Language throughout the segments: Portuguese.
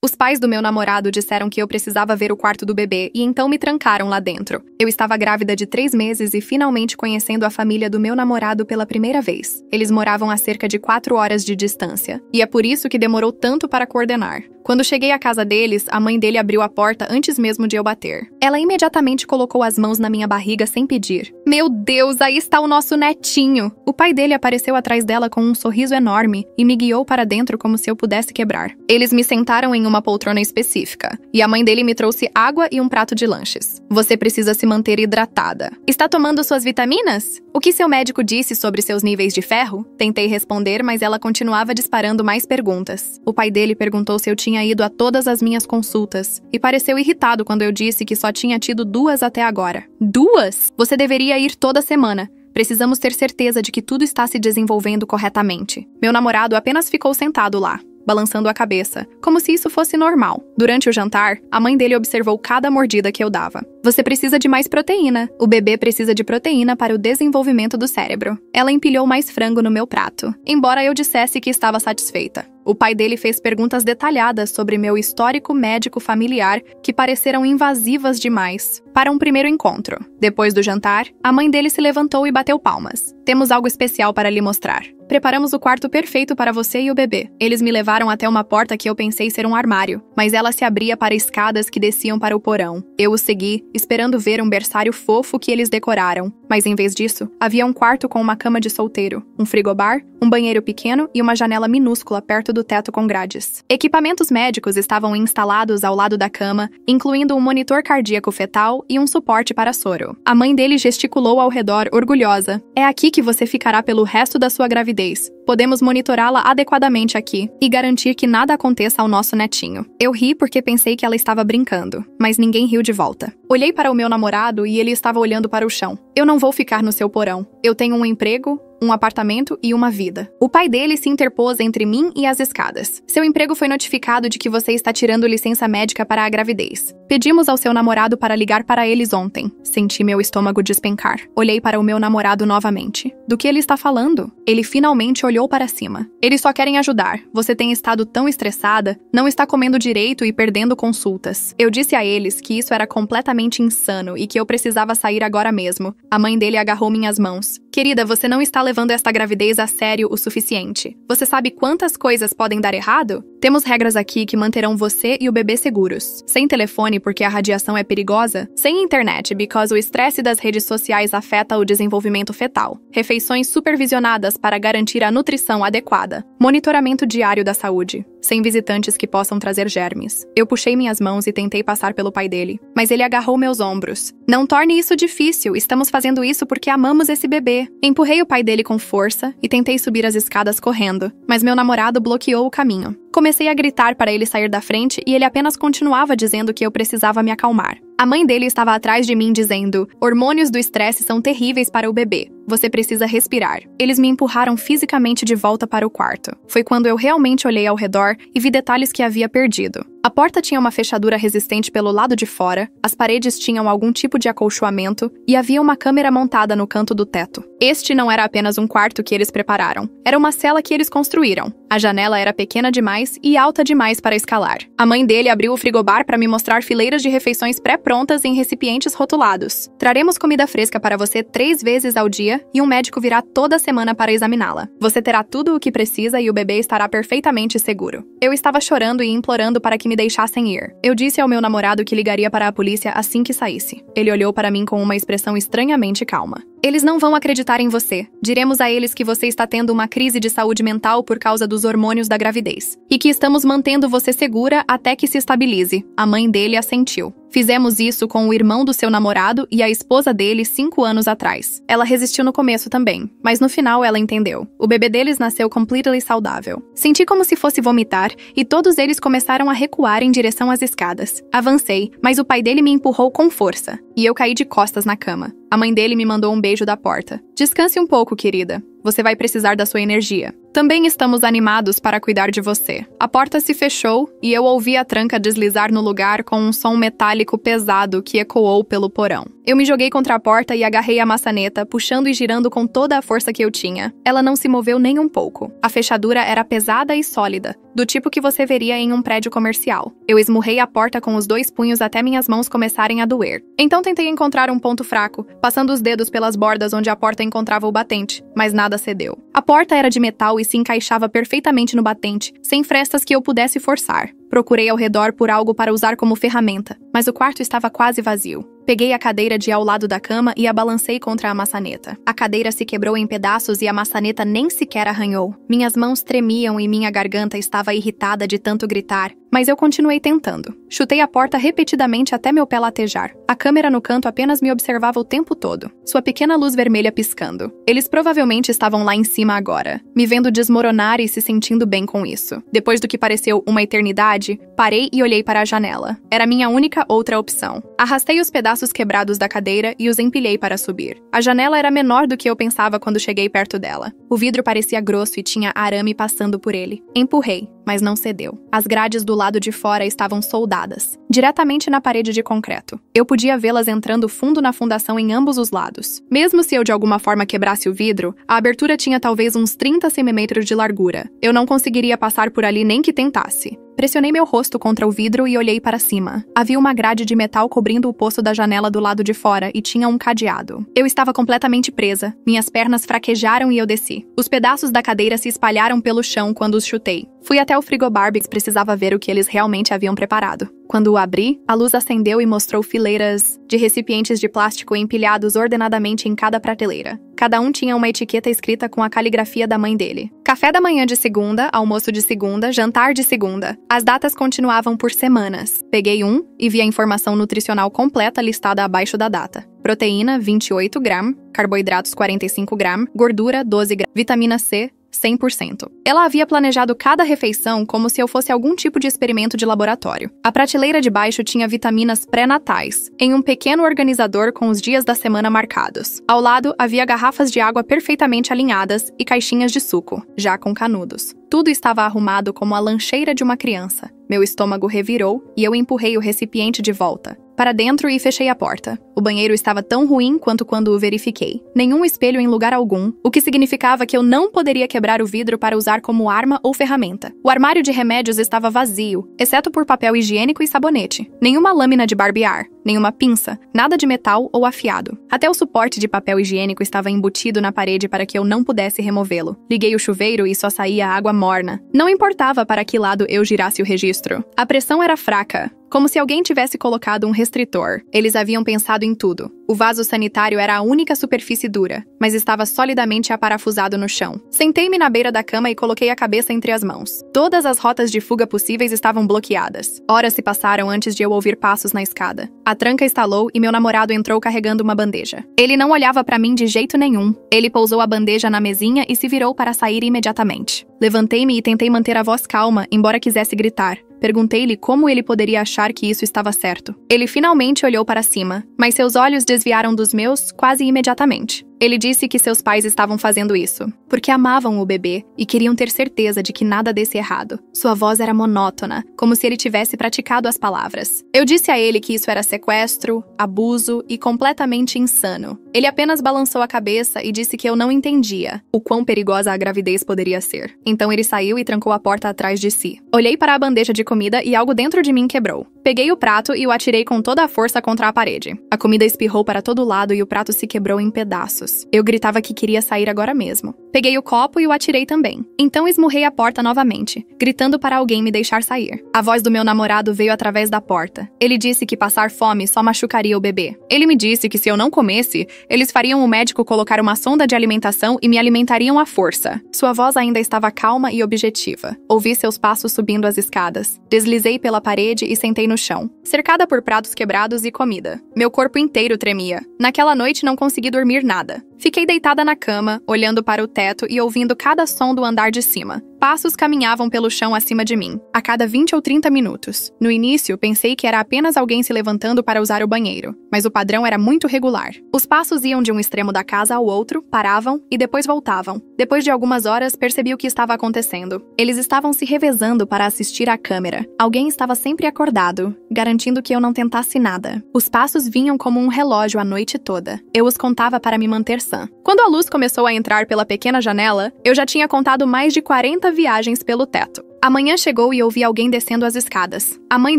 Os pais do meu namorado disseram que eu precisava ver o quarto do bebê e então me trancaram lá dentro. Eu estava grávida de 3 meses e finalmente conhecendo a família do meu namorado pela primeira vez. Eles moravam a cerca de 4 horas de distância. E é por isso que demorou tanto para coordenar. Quando cheguei à casa deles, a mãe dele abriu a porta antes mesmo de eu bater. Ela imediatamente colocou as mãos na minha barriga sem pedir. Meu Deus, aí está o nosso netinho! O pai dele apareceu atrás dela com um sorriso enorme e me guiou para dentro como se eu pudesse quebrar. Eles me sentaram em uma poltrona específica, e a mãe dele me trouxe água e um prato de lanches. Você precisa se manter hidratada. Está tomando suas vitaminas? O que seu médico disse sobre seus níveis de ferro? Tentei responder, mas ela continuava disparando mais perguntas. O pai dele perguntou se eu tinha ido a todas as minhas consultas, e pareceu irritado quando eu disse que só tinha tido 2 até agora. 2? Você deveria ir toda semana. Precisamos ter certeza de que tudo está se desenvolvendo corretamente. Meu namorado apenas ficou sentado lá, balançando a cabeça, como se isso fosse normal. Durante o jantar, a mãe dele observou cada mordida que eu dava. Você precisa de mais proteína. O bebê precisa de proteína para o desenvolvimento do cérebro. Ela empilhou mais frango no meu prato, embora eu dissesse que estava satisfeita. O pai dele fez perguntas detalhadas sobre meu histórico médico familiar que pareceram invasivas demais para um primeiro encontro. Depois do jantar, a mãe dele se levantou e bateu palmas. Temos algo especial para lhe mostrar. Preparamos o quarto perfeito para você e o bebê. Eles me levaram até uma porta que eu pensei ser um armário, mas ela se abria para escadas que desciam para o porão. Eu os segui, esperando ver um berçário fofo que eles decoraram. Mas em vez disso, havia um quarto com uma cama de solteiro, um frigobar, um banheiro pequeno e uma janela minúscula perto do teto com grades. Equipamentos médicos estavam instalados ao lado da cama, incluindo um monitor cardíaco fetal e um suporte para soro. A mãe dele gesticulou ao redor, orgulhosa. É aqui que você ficará pelo resto da sua gravidez. Podemos monitorá-la adequadamente aqui e garantir que nada aconteça ao nosso netinho. Eu ri porque pensei que ela estava brincando, mas ninguém riu de volta. Olhei para o meu namorado e ele estava olhando para o chão. Eu não vou ficar no seu porão. Eu tenho um emprego, um apartamento e uma vida. O pai dele se interpôs entre mim e as escadas. Seu emprego foi notificado de que você está tirando licença médica para a gravidez. Pedimos ao seu namorado para ligar para eles ontem. Senti meu estômago despencar. Olhei para o meu namorado novamente. Do que ele está falando? Ele finalmente olhou para cima. Eles só querem ajudar. Você tem estado tão estressada, não está comendo direito e perdendo consultas. Eu disse a eles que isso era completamente insano e que eu precisava sair agora mesmo. A mãe dele agarrou minhas mãos. Querida, você não está levando esta gravidez a sério o suficiente. Você sabe quantas coisas podem dar errado? Temos regras aqui que manterão você e o bebê seguros. Sem telefone porque a radiação é perigosa. Sem internet because o estresse das redes sociais afeta o desenvolvimento fetal. Refeições supervisionadas para garantir a nutrição adequada. Monitoramento diário da saúde. Sem visitantes que possam trazer germes. Eu puxei minhas mãos e tentei passar pelo pai dele, mas ele agarrou meus ombros. Não torne isso difícil, estamos fazendo isso porque amamos esse bebê. Empurrei o pai dele com força e tentei subir as escadas correndo, mas meu namorado bloqueou o caminho. Comecei a gritar para ele sair da frente e ele apenas continuava dizendo que eu precisava me acalmar. A mãe dele estava atrás de mim dizendo: hormônios do estresse são terríveis para o bebê. Você precisa respirar. Eles me empurraram fisicamente de volta para o quarto. Foi quando eu realmente olhei ao redor e vi detalhes que havia perdido. A porta tinha uma fechadura resistente pelo lado de fora, as paredes tinham algum tipo de acolchoamento e havia uma câmera montada no canto do teto. Este não era apenas um quarto que eles prepararam, era uma cela que eles construíram. A janela era pequena demais e alta demais para escalar. A mãe dele abriu o frigobar para me mostrar fileiras de refeições pré-prontas em recipientes rotulados. Traremos comida fresca para você 3 vezes ao dia e um médico virá toda semana para examiná-la. Você terá tudo o que precisa e o bebê estará perfeitamente seguro. Eu estava chorando e implorando para que me deixassem ir. Eu disse ao meu namorado que ligaria para a polícia assim que saísse. Ele olhou para mim com uma expressão estranhamente calma. Eles não vão acreditar em você. Diremos a eles que você está tendo uma crise de saúde mental por causa dos hormônios da gravidez e que estamos mantendo você segura até que se estabilize. A mãe dele assentiu. Fizemos isso com o irmão do seu namorado e a esposa dele 5 anos atrás. Ela resistiu no começo também, mas no final ela entendeu. O bebê deles nasceu completamente saudável. Senti como se fosse vomitar e todos eles começaram a recuar em direção às escadas. Avancei, mas o pai dele me empurrou com força e eu caí de costas na cama. A mãe dele me mandou um beijo da porta. Descanse um pouco, querida. Você vai precisar da sua energia. Também estamos animados para cuidar de você. A porta se fechou e eu ouvi a tranca deslizar no lugar com um som metálico pesado que ecoou pelo porão. Eu me joguei contra a porta e agarrei a maçaneta, puxando e girando com toda a força que eu tinha. Ela não se moveu nem um pouco. A fechadura era pesada e sólida, do tipo que você veria em um prédio comercial. Eu esmurrei a porta com os 2 punhos até minhas mãos começarem a doer. Então tentei encontrar um ponto fraco, passando os dedos pelas bordas onde a porta encontrava o batente, mas nada cedeu. A porta era de metal e se encaixava perfeitamente no batente, sem frestas que eu pudesse forçar. Procurei ao redor por algo para usar como ferramenta, mas o quarto estava quase vazio. Peguei a cadeira de ao lado da cama e a balancei contra a maçaneta. A cadeira se quebrou em pedaços e a maçaneta nem sequer arranhou. Minhas mãos tremiam e minha garganta estava irritada de tanto gritar, mas eu continuei tentando. Chutei a porta repetidamente até meu pé latejar. A câmera no canto apenas me observava o tempo todo, sua pequena luz vermelha piscando. Eles provavelmente estavam lá em cima agora, me vendo desmoronar e se sentindo bem com isso. Depois do que pareceu uma eternidade, parei e olhei para a janela. Era minha única outra opção. Arrastei os pedaços quebrados da cadeira e os empilhei para subir. A janela era menor do que eu pensava quando cheguei perto dela. O vidro parecia grosso e tinha arame passando por ele. Empurrei, mas não cedeu. As grades do lado de fora estavam soldadas, diretamente na parede de concreto. Eu podia vê-las entrando fundo na fundação em ambos os lados. Mesmo se eu de alguma forma quebrasse o vidro, a abertura tinha talvez uns 30 cm de largura. Eu não conseguiria passar por ali nem que tentasse. Pressionei meu rosto contra o vidro e olhei para cima. Havia uma grade de metal cobrindo o poço da janela do lado de fora e tinha um cadeado. Eu estava completamente presa. Minhas pernas fraquejaram e eu desci. Os pedaços da cadeira se espalharam pelo chão quando os chutei. Fui até o frigobar porque precisava ver o que eles realmente haviam preparado. Quando o abri, a luz acendeu e mostrou fileiras de recipientes de plástico empilhados ordenadamente em cada prateleira. Cada um tinha uma etiqueta escrita com a caligrafia da mãe dele. Café da manhã de segunda, almoço de segunda, jantar de segunda. As datas continuavam por semanas. Peguei um e vi a informação nutricional completa listada abaixo da data. Proteína, 28 gramas, carboidratos, 45 gramas, gordura, 12 gramas, vitamina C, 100%. Ela havia planejado cada refeição como se eu fosse algum tipo de experimento de laboratório. A prateleira de baixo tinha vitaminas pré-natais, em um pequeno organizador com os dias da semana marcados. Ao lado, havia garrafas de água perfeitamente alinhadas e caixinhas de suco, já com canudos. Tudo estava arrumado como a lancheira de uma criança. Meu estômago revirou e eu empurrei o recipiente de volta para dentro e fechei a porta. O banheiro estava tão ruim quanto quando o verifiquei. Nenhum espelho em lugar algum, o que significava que eu não poderia quebrar o vidro para usar como arma ou ferramenta. O armário de remédios estava vazio, exceto por papel higiênico e sabonete. Nenhuma lâmina de barbear, nenhuma pinça, nada de metal ou afiado. Até o suporte de papel higiênico estava embutido na parede para que eu não pudesse removê-lo. Liguei o chuveiro e só saía água morna. Não importava para que lado eu girasse o registro. A pressão era fraca, como se alguém tivesse colocado um restritor. Eles haviam pensado em tudo. O vaso sanitário era a única superfície dura, mas estava solidamente aparafusado no chão. Sentei-me na beira da cama e coloquei a cabeça entre as mãos. Todas as rotas de fuga possíveis estavam bloqueadas. Horas se passaram antes de eu ouvir passos na escada. A tranca estalou e meu namorado entrou carregando uma bandeja. Ele não olhava para mim de jeito nenhum. Ele pousou a bandeja na mesinha e se virou para sair imediatamente. Levantei-me e tentei manter a voz calma, embora quisesse gritar. Perguntei-lhe como ele poderia achar que isso estava certo. Ele finalmente olhou para cima, mas seus olhos desviaram dos meus quase imediatamente. Ele disse que seus pais estavam fazendo isso, porque amavam o bebê e queriam ter certeza de que nada desse errado. Sua voz era monótona, como se ele tivesse praticado as palavras. Eu disse a ele que isso era sequestro, abuso e completamente insano. Ele apenas balançou a cabeça e disse que eu não entendia o quão perigosa a gravidez poderia ser. Então ele saiu e trancou a porta atrás de si. Olhei para a bandeja de comida e algo dentro de mim quebrou. Peguei o prato e o atirei com toda a força contra a parede. A comida espirrou para todo lado e o prato se quebrou em pedaços. Eu gritava que queria sair agora mesmo. Peguei o copo e o atirei também. Então esmurrei a porta novamente, gritando para alguém me deixar sair. A voz do meu namorado veio através da porta. Ele disse que passar fome só machucaria o bebê. Ele me disse que se eu não comesse, eles fariam o médico colocar uma sonda de alimentação e me alimentariam à força. Sua voz ainda estava calma e objetiva. Ouvi seus passos subindo as escadas. Deslizei pela parede e sentei no chão, cercada por pratos quebrados e comida. Meu corpo inteiro tremia. Naquela noite não consegui dormir nada. Fiquei deitada na cama, olhando para o teto teto e ouvindo cada som do andar de cima. Passos caminhavam pelo chão acima de mim, a cada 20 ou 30 minutos. No início, pensei que era apenas alguém se levantando para usar o banheiro, mas o padrão era muito regular. Os passos iam de um extremo da casa ao outro, paravam e depois voltavam. Depois de algumas horas, percebi o que estava acontecendo. Eles estavam se revezando para assistir à câmera. Alguém estava sempre acordado, garantindo que eu não tentasse nada. Os passos vinham como um relógio a noite toda. Eu os contava para me manter sã. Quando a luz começou a entrar pela pequena janela, eu já tinha contado mais de 40 viagens pelo teto. A manhã chegou e ouvi alguém descendo as escadas. A mãe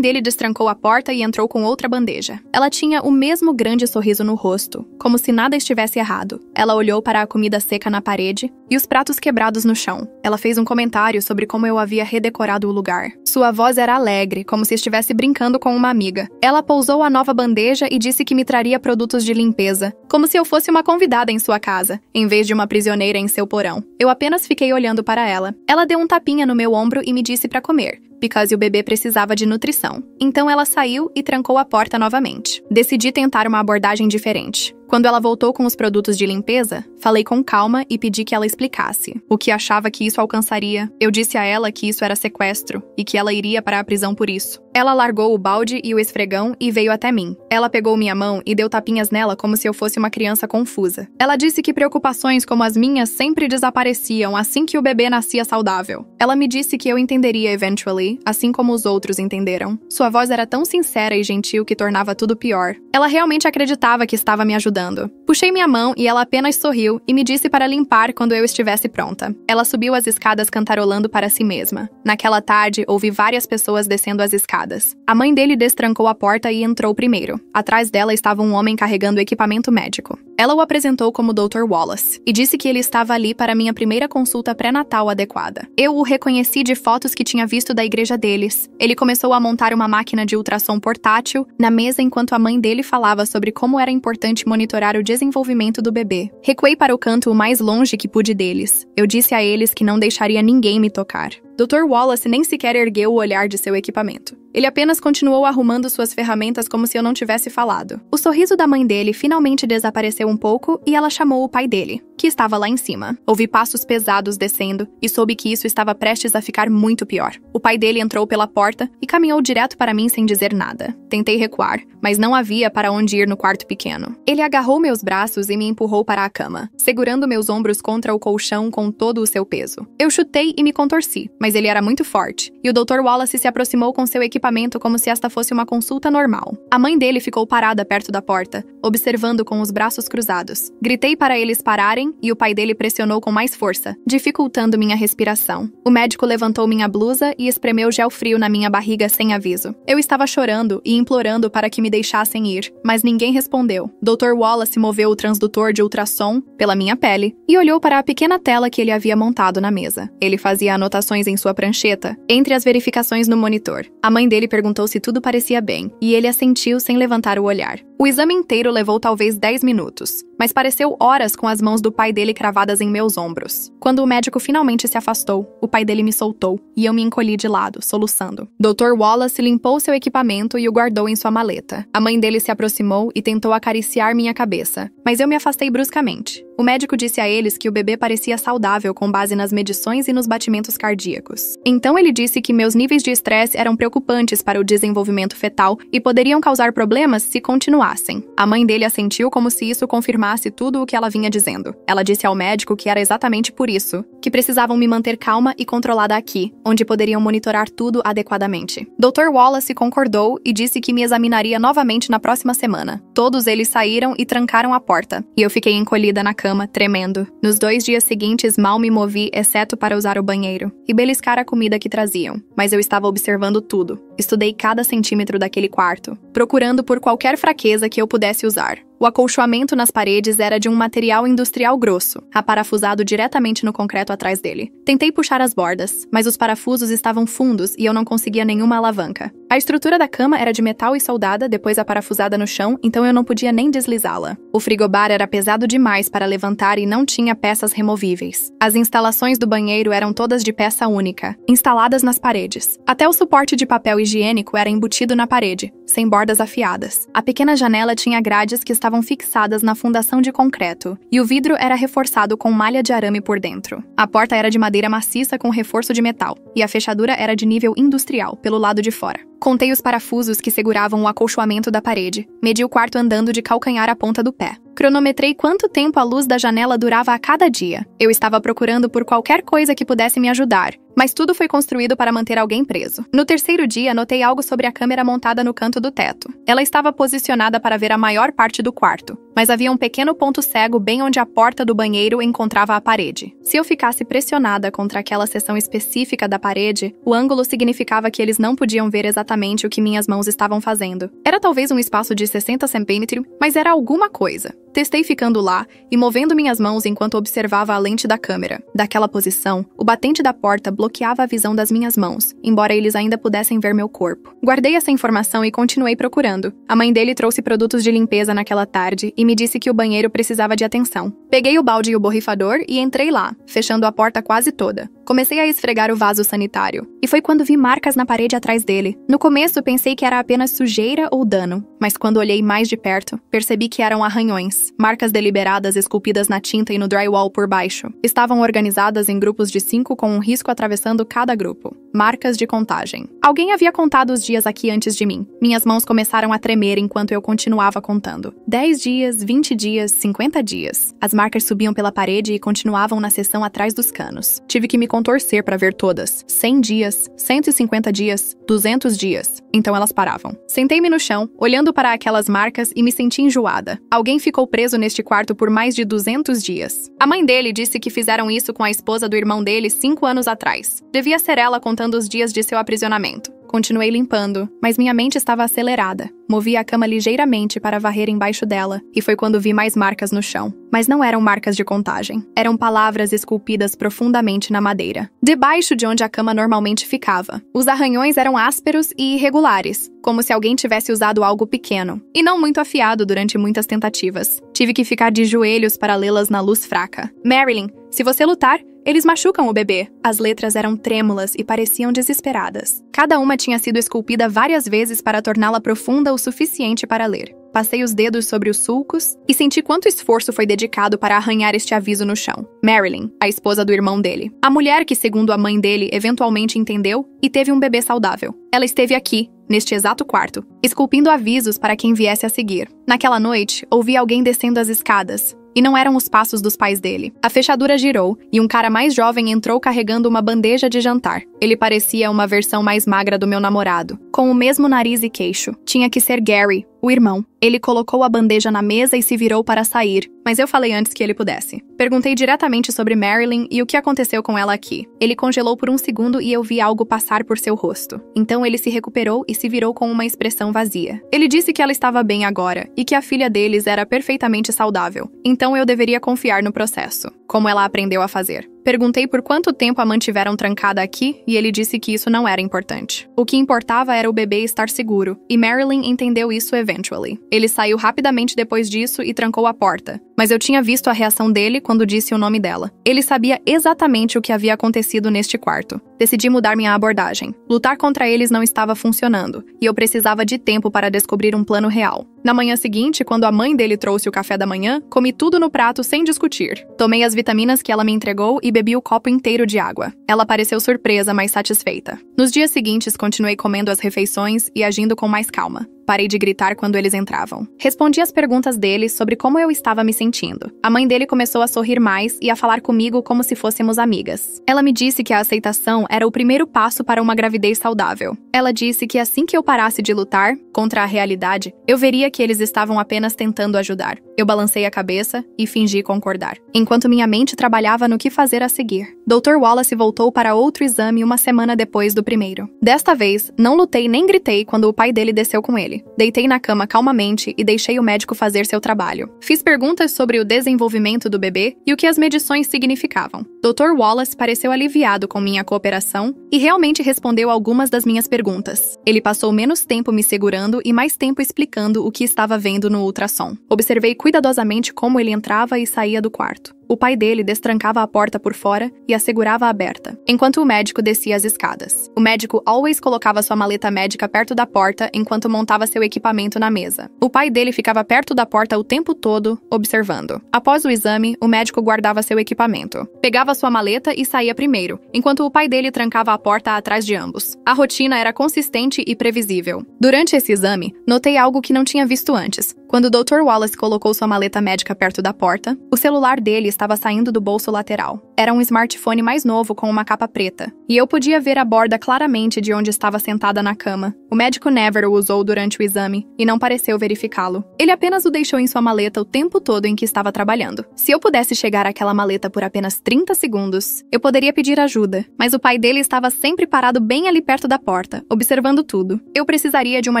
dele destrancou a porta e entrou com outra bandeja. Ela tinha o mesmo grande sorriso no rosto, como se nada estivesse errado. Ela olhou para a comida seca na parede e os pratos quebrados no chão. Ela fez um comentário sobre como eu havia redecorado o lugar. Sua voz era alegre, como se estivesse brincando com uma amiga. Ela pousou a nova bandeja e disse que me traria produtos de limpeza, como se eu fosse uma convidada em sua casa, em vez de uma prisioneira em seu porão. Eu apenas fiquei olhando para ela. Ela deu um tapinha no meu ombro e me disse para comer, porque o bebê precisava de nutrição. Então ela saiu e trancou a porta novamente. Decidi tentar uma abordagem diferente. Quando ela voltou com os produtos de limpeza, falei com calma e pedi que ela explicasse o que achava que isso alcançaria. Eu disse a ela que isso era sequestro e que ela iria para a prisão por isso. Ela largou o balde e o esfregão e veio até mim. Ela pegou minha mão e deu tapinhas nela como se eu fosse uma criança confusa. Ela disse que preocupações como as minhas sempre desapareciam assim que o bebê nascia saudável. Ela me disse que eu entenderia eventually, assim como os outros entenderam. Sua voz era tão sincera e gentil que tornava tudo pior. Ela realmente acreditava que estava me ajudando. Puxei minha mão e ela apenas sorriu e me disse para limpar quando eu estivesse pronta. Ela subiu as escadas cantarolando para si mesma. Naquela tarde, ouvi várias pessoas descendo as escadas. A mãe dele destrancou a porta e entrou primeiro. Atrás dela estava um homem carregando equipamento médico. Ela o apresentou como Dr. Wallace e disse que ele estava ali para minha primeira consulta pré-natal adequada. Eu o reconheci de fotos que tinha visto da igreja deles. Ele começou a montar uma máquina de ultrassom portátil na mesa enquanto a mãe dele falava sobre como era importante monitorar o desenvolvimento do bebê. Recuei para o canto o mais longe que pude deles. Eu disse a eles que não deixaria ninguém me tocar. Dr. Wallace nem sequer ergueu o olhar de seu equipamento. Ele apenas continuou arrumando suas ferramentas como se eu não tivesse falado. O sorriso da mãe dele finalmente desapareceu um pouco e ela chamou o pai dele, que estava lá em cima. Ouvi passos pesados descendo e soube que isso estava prestes a ficar muito pior. O pai dele entrou pela porta e caminhou direto para mim sem dizer nada. Tentei recuar, mas não havia para onde ir no quarto pequeno. Ele agarrou meus braços e me empurrou para a cama, segurando meus ombros contra o colchão com todo o seu peso. Eu chutei e me contorci, mas ele era muito forte, e o Dr. Wallace se aproximou com seu equipamento como se esta fosse uma consulta normal. A mãe dele ficou parada perto da porta, observando com os braços cruzados. Gritei para eles pararem e o pai dele pressionou com mais força, dificultando minha respiração. O médico levantou minha blusa e espremeu gel frio na minha barriga sem aviso. Eu estava chorando e implorando para que me deixassem ir, mas ninguém respondeu. Dr. Wallace moveu o transdutor de ultrassom pela minha pele e olhou para a pequena tela que ele havia montado na mesa. Ele fazia anotações em sua prancheta, entre as verificações no monitor. A mãe dele perguntou se tudo parecia bem, e ele assentiu sem levantar o olhar. O exame inteiro levou talvez 10 minutos, mas pareceu horas com as mãos do pai dele cravadas em meus ombros. Quando o médico finalmente se afastou, o pai dele me soltou, e eu me encolhi de lado, soluçando. Dr. Wallace limpou seu equipamento e o guardou em sua maleta. A mãe dele se aproximou e tentou acariciar minha cabeça, mas eu me afastei bruscamente. O médico disse a eles que o bebê parecia saudável com base nas medições e nos batimentos cardíacos. Então ele disse que meus níveis de estresse eram preocupantes para o desenvolvimento fetal e poderiam causar problemas se continuassem. A mãe dele assentiu como se isso confirmasse tudo o que ela vinha dizendo. Ela disse ao médico que era exatamente por isso, que precisavam me manter calma e controlada aqui, onde poderiam monitorar tudo adequadamente. Dr. Wallace concordou e disse que me examinaria novamente na próxima semana. Todos eles saíram e trancaram a porta, e eu fiquei encolhida na cama, tremendo. Nos 2 dias seguintes, mal me movi, exceto para usar o banheiro e beliscar a comida que traziam. Mas eu estava observando tudo. Estudei cada centímetro daquele quarto, procurando por qualquer fraqueza que eu pudesse usar. O acolchoamento nas paredes era de um material industrial grosso, aparafusado diretamente no concreto atrás dele. Tentei puxar as bordas, mas os parafusos estavam fundos e eu não conseguia nenhuma alavanca. A estrutura da cama era de metal e soldada, depois aparafusada no chão, então eu não podia nem deslizá-la. O frigobar era pesado demais para levantar e não tinha peças removíveis. As instalações do banheiro eram todas de peça única, instaladas nas paredes. Até o suporte de papel higiênico era embutido na parede, sem bordas afiadas. A pequena janela tinha grades que estavam fixadas na fundação de concreto, e o vidro era reforçado com malha de arame por dentro. A porta era de madeira maciça com reforço de metal, e a fechadura era de nível industrial, pelo lado de fora. Contei os parafusos que seguravam o acolchoamento da parede. Medi o quarto andando de calcanhar à ponta do pé. Cronometrei quanto tempo a luz da janela durava a cada dia. Eu estava procurando por qualquer coisa que pudesse me ajudar, mas tudo foi construído para manter alguém preso. No terceiro dia, notei algo sobre a câmera montada no canto do teto. Ela estava posicionada para ver a maior parte do quarto, mas havia um pequeno ponto cego bem onde a porta do banheiro encontrava a parede. Se eu ficasse pressionada contra aquela seção específica da parede, o ângulo significava que eles não podiam ver exatamente o que minhas mãos estavam fazendo. Era talvez um espaço de 60 centímetros, mas era alguma coisa. Testei ficando lá e movendo minhas mãos enquanto observava a lente da câmera. Daquela posição, o batente da porta bloqueava a visão das minhas mãos, embora eles ainda pudessem ver meu corpo. Guardei essa informação e continuei procurando. A mãe dele trouxe produtos de limpeza naquela tarde e me disse que o banheiro precisava de atenção. Peguei o balde e o borrifador e entrei lá, fechando a porta quase toda. Comecei a esfregar o vaso sanitário, e foi quando vi marcas na parede atrás dele. No começo, pensei que era apenas sujeira ou dano, mas quando olhei mais de perto, percebi que eram arranhões, marcas deliberadas esculpidas na tinta e no drywall por baixo. Estavam organizadas em grupos de 5 com um risco atravessando cada grupo. Marcas de contagem. Alguém havia contado os dias aqui antes de mim. Minhas mãos começaram a tremer enquanto eu continuava contando. 10 dias, 20 dias, 50 dias. As marcas subiam pela parede e continuavam na seção atrás dos canos. Tive que me contorcer para ver todas. 100 dias, 150 dias, 200 dias. Então elas paravam. Sentei-me no chão, olhando para aquelas marcas e me senti enjoada. Alguém ficou preso neste quarto por mais de 200 dias. A mãe dele disse que fizeram isso com a esposa do irmão dele 5 anos atrás. Devia ser ela contando os dias de seu aprisionamento. Continuei limpando, mas minha mente estava acelerada. Movi a cama ligeiramente para varrer embaixo dela, e foi quando vi mais marcas no chão. Mas não eram marcas de contagem. Eram palavras esculpidas profundamente na madeira, debaixo de onde a cama normalmente ficava. Os arranhões eram ásperos e irregulares, como se alguém tivesse usado algo pequeno, e não muito afiado durante muitas tentativas. Tive que ficar de joelhos para lê-las na luz fraca. Marilyn, se você lutar, eles machucam o bebê. As letras eram trêmulas e pareciam desesperadas. Cada uma tinha sido esculpida várias vezes para torná-la profunda o suficiente para ler. Passei os dedos sobre os sulcos e senti quanto esforço foi dedicado para arranhar este aviso no chão. Marilyn, a esposa do irmão dele. A mulher que, segundo a mãe dele, eventualmente entendeu e teve um bebê saudável. Ela esteve aqui, neste exato quarto, esculpindo avisos para quem viesse a seguir. Naquela noite, ouvi alguém descendo as escadas. E não eram os passos dos pais dele. A fechadura girou e um cara mais jovem entrou carregando uma bandeja de jantar. Ele parecia uma versão mais magra do meu namorado, com o mesmo nariz e queixo. Tinha que ser Gary, o irmão. Ele colocou a bandeja na mesa e se virou para sair, mas eu falei antes que ele pudesse. Perguntei diretamente sobre Marilyn e o que aconteceu com ela aqui. Ele congelou por um segundo e eu vi algo passar por seu rosto. Então ele se recuperou e se virou com uma expressão vazia. Ele disse que ela estava bem agora e que a filha deles era perfeitamente saudável. Então eu deveria confiar no processo, como ela aprendeu a fazer. Perguntei por quanto tempo a mantiveram trancada aqui e ele disse que isso não era importante. O que importava era o bebê estar seguro, e Marilyn entendeu isso eventually. Ele saiu rapidamente depois disso e trancou a porta, mas eu tinha visto a reação dele quando disse o nome dela. Ele sabia exatamente o que havia acontecido neste quarto. Decidi mudar minha abordagem. Lutar contra eles não estava funcionando, e eu precisava de tempo para descobrir um plano real. Na manhã seguinte, quando a mãe dele trouxe o café da manhã, comi tudo no prato sem discutir. Tomei as vitaminas que ela me entregou e bebi o copo inteiro de água. Ela pareceu surpresa, mas satisfeita. Nos dias seguintes, continuei comendo as refeições e agindo com mais calma. Parei de gritar quando eles entravam. Respondi às perguntas deles sobre como eu estava me sentindo. A mãe dele começou a sorrir mais e a falar comigo como se fôssemos amigas. Ela me disse que a aceitação era o primeiro passo para uma gravidez saudável. Ela disse que assim que eu parasse de lutar contra a realidade, eu veria que eles estavam apenas tentando ajudar. Eu balancei a cabeça e fingi concordar, enquanto minha mente trabalhava no que fazer a seguir. Dr. Wallace voltou para outro exame uma semana depois do primeiro. Desta vez, não lutei nem gritei quando o pai dele desceu com ele. dele. Deitei na cama calmamente e deixei o médico fazer seu trabalho. Fiz perguntas sobre o desenvolvimento do bebê e o que as medições significavam. Dr. Wallace pareceu aliviado com minha cooperação e realmente respondeu algumas das minhas perguntas. Ele passou menos tempo me segurando e mais tempo explicando o que estava vendo no ultrassom. Observei cuidadosamente como ele entrava e saía do quarto. O pai dele destrancava a porta por fora e a segurava aberta, enquanto o médico descia as escadas. O médico always colocava sua maleta médica perto da porta enquanto montava seu equipamento na mesa. O pai dele ficava perto da porta o tempo todo, observando. Após o exame, o médico guardava seu equipamento. Pegava sua maleta e saía primeiro, enquanto o pai dele trancava a porta atrás de ambos. A rotina era consistente e previsível. Durante esse exame, notei algo que não tinha visto antes. Quando o Dr. Wallace colocou sua maleta médica perto da porta, o celular dele estava saindo do bolso lateral. Era um smartphone mais novo com uma capa preta, e eu podia ver a borda claramente de onde estava sentada na cama. O médico never o usou durante o exame e não pareceu verificá-lo. Ele apenas o deixou em sua maleta o tempo todo em que estava trabalhando. Se eu pudesse chegar àquela maleta por apenas 30 segundos, eu poderia pedir ajuda, mas o pai dele estava sempre parado bem ali perto da porta, observando tudo. Eu precisaria de uma